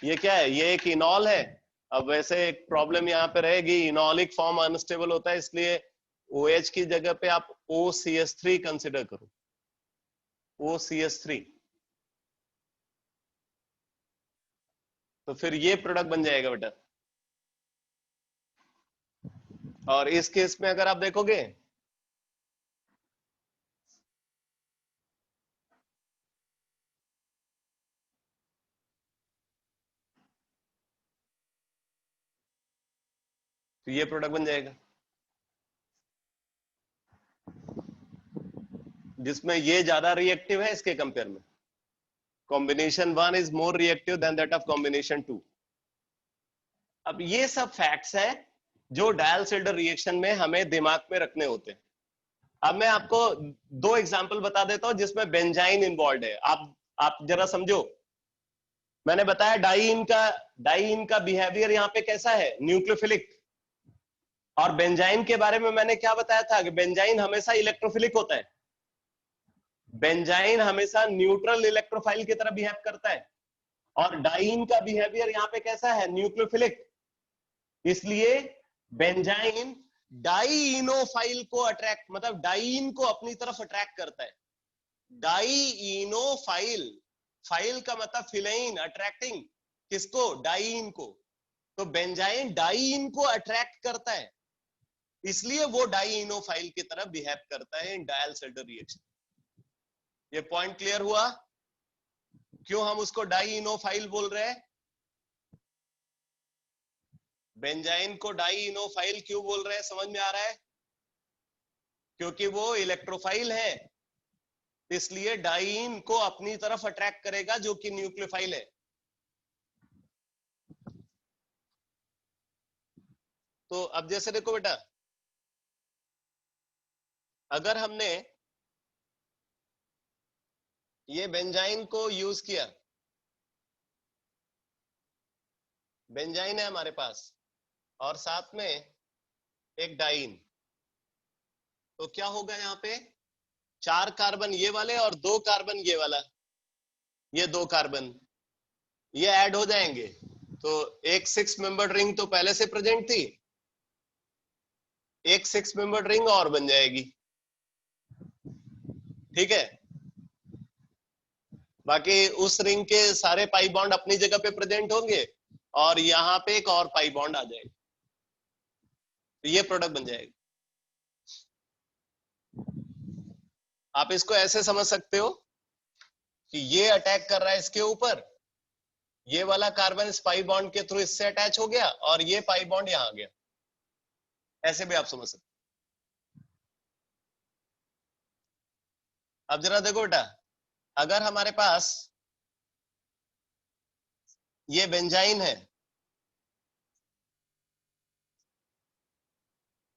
ये क्या है? ये एक इनॉल है। अब वैसे एक प्रॉब्लम यहाँ पे रहेगी, इनॉलिक फॉर्म अनस्टेबल होता है, इसलिए OH की जगह पे आप OCH3 कंसिडर करो, OCH3। तो फिर ये प्रोडक्ट बन जाएगा बेटा। और इस केस में अगर आप देखोगे तो ये प्रोडक्ट बन जाएगा, जिसमें ये ज्यादा रिएक्टिव है इसके कंपेयर में। Combination 1 is more reactive than that of combination 2। अब ये सब फैक्ट्स हैं जो डायल्सिल्डर रिएक्शन में हमें दिमाग में रखने होते हैं। अब मैं आपको दो एग्जांपल बता देता हूं जिसमें बेंजाइन इन्वॉल्व है। आप जरा समझो। मैंने बताया डाइईन का बिहेवियर यहाँ पे कैसा है? न्यूक्लियोफिलिक। और बेंजाइन के बारे में मैंने क्या बताया था कि बेंजाइन हमेशा इलेक्ट्रोफिलिक होता है। बेंजाइन हमेशा न्यूट्रल इलेक्ट्रोफाइल की तरह बिहेव करता है, और डाइईन का बिहेवियर यहाँ पे कैसा है? न्यूक्लियोफिलिक। इसलिए बेंजाइन डाइईनोफाइल को अट्रैक्ट, मतलब डाइईन को अपनी तरफ अट्रैक्ट करता है। डाइईनोफाइल, फाइल का मतलब फिलाइन, अट्रैक्टिंग किसको? डाइईन को। तो बेंजाइन डाइईन को अट्रैक्ट करता है, इसलिए वो डाइईनोफाइल की तरह बिहेव करता है इन डायल्सिल्डर रिएक्शन। ये पॉइंट क्लियर हुआ? क्यों हम उसको डाइईनोफाइल बोल रहे हैं? बेंजाइन को डाइईनोफाइल क्यों बोल रहे हैं, समझ में आ रहा है? क्योंकि वो इलेक्ट्रोफाइल है, इसलिए डाइईन को अपनी तरफ अट्रैक्ट करेगा जो कि न्यूक्लियोफाइल है। तो अब जैसे देखो बेटा, अगर हमने ये बेंजाइन को यूज किया, बेंजाइन है हमारे पास और साथ में एक डाइईन, तो क्या होगा? यहाँ पे 4 कार्बन ये वाले और 2 कार्बन ये वाला, ये 2 कार्बन ये ऐड हो जाएंगे। तो एक 6 मेंबर्ड रिंग तो पहले से प्रेजेंट थी, एक 6 मेंबर्ड रिंग और बन जाएगी। ठीक है? बाकी उस रिंग के सारे पाई बॉन्ड अपनी जगह पे प्रेजेंट होंगे और यहाँ पे एक और पाई बॉन्ड आ जाएगा, तो ये प्रोडक्ट बन जाएगा। आप इसको ऐसे समझ सकते हो कि ये अटैक कर रहा है इसके ऊपर, ये वाला कार्बन इस पाई बॉन्ड के थ्रू इससे अटैच हो गया और ये पाई बॉन्ड यहां आ गया, ऐसे भी आप समझ सकते। अब जरा देखो बेटा, अगर हमारे पास ये बेंजाइन है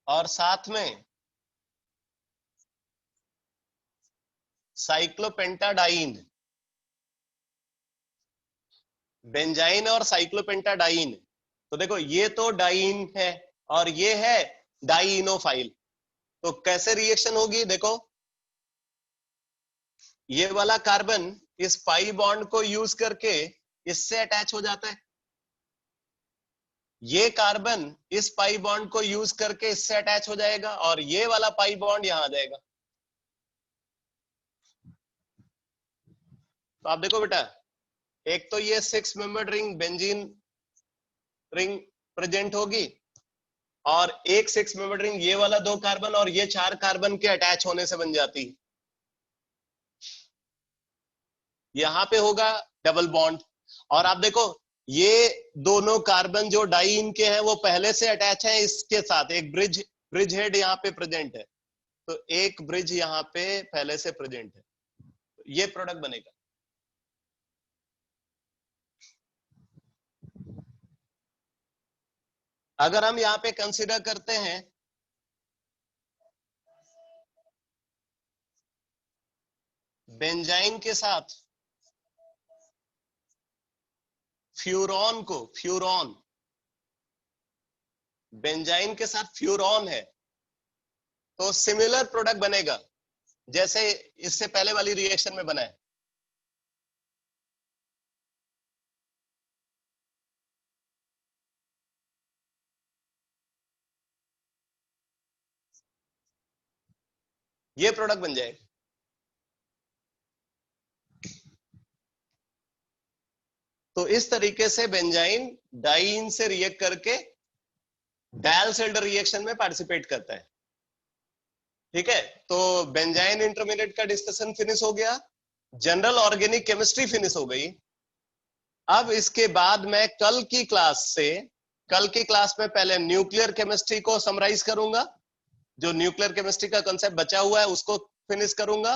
और साथ में साइक्लोपेंटाडाइन, बेंजाइन और साइक्लोपेंटाडाइन, तो देखो ये तो डाइन है और ये है डाइनोफाइल, तो कैसे रिएक्शन होगी देखो, ये वाला कार्बन इस पाई बॉन्ड को यूज करके इससे अटैच हो जाता है, ये कार्बन इस पाई बॉन्ड को यूज करके इससे अटैच हो जाएगा और ये वाला पाई बॉन्ड यहां आ जाएगा। तो आप देखो बेटा, एक तो ये 6 membered ring benzene ring present होगी और एक 6 मेंबर्ड रिंग ये वाला 2 कार्बन और ये 4 कार्बन के अटैच होने से बन जाती है। यहां पे होगा डबल बॉन्ड और आप देखो ये दोनों कार्बन जो डाइन के हैं वो पहले से अटैच है इसके साथ, एक ब्रिज ब्रिज हेड यहाँ पे प्रेजेंट है, तो एक ब्रिज यहाँ पे पहले से प्रेजेंट है, तो ये प्रोडक्ट बनेगा। अगर हम यहाँ पे कंसीडर करते हैं बेंजाइन के साथ फ्यूरॉन को, फ्यूरॉन बेंजाइन के साथ फ्यूरॉन है, तो सिमिलर प्रोडक्ट बनेगा जैसे इससे पहले वाली रिएक्शन में बना है। ये प्रोडक्ट बन जाएगा। तो इस तरीके से बेंजाइन डाइन से रिएक्ट करके डायल्सिल्डर रिएक्शन में पार्टिसिपेट करता है। ठीक है, तो बेंजाइन इंटरमीडिएट का डिस्कशन फिनिश हो गया, जनरल ऑर्गेनिक केमिस्ट्री फिनिश हो गई। अब इसके बाद मैं कल की क्लास में पहले न्यूक्लियर केमिस्ट्री को समराइज करूंगा, जो न्यूक्लियर केमिस्ट्री का कांसेप्ट बचा हुआ है उसको फिनिश करूंगा,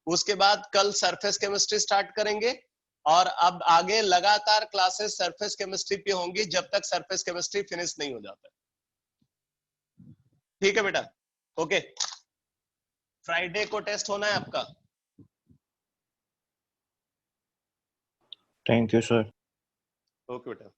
उसके बाद कल सरफेस केमिस्ट्री स्टार्ट करेंगे और अब आगे लगातार क्लासेस सरफेस केमिस्ट्री पे होंगी जब तक सरफेस केमिस्ट्री फिनिश नहीं हो जाता। ठीक है बेटा, ओके। फ्राइडे को टेस्ट होना है आपका। Thank you sir. ओके बेटा।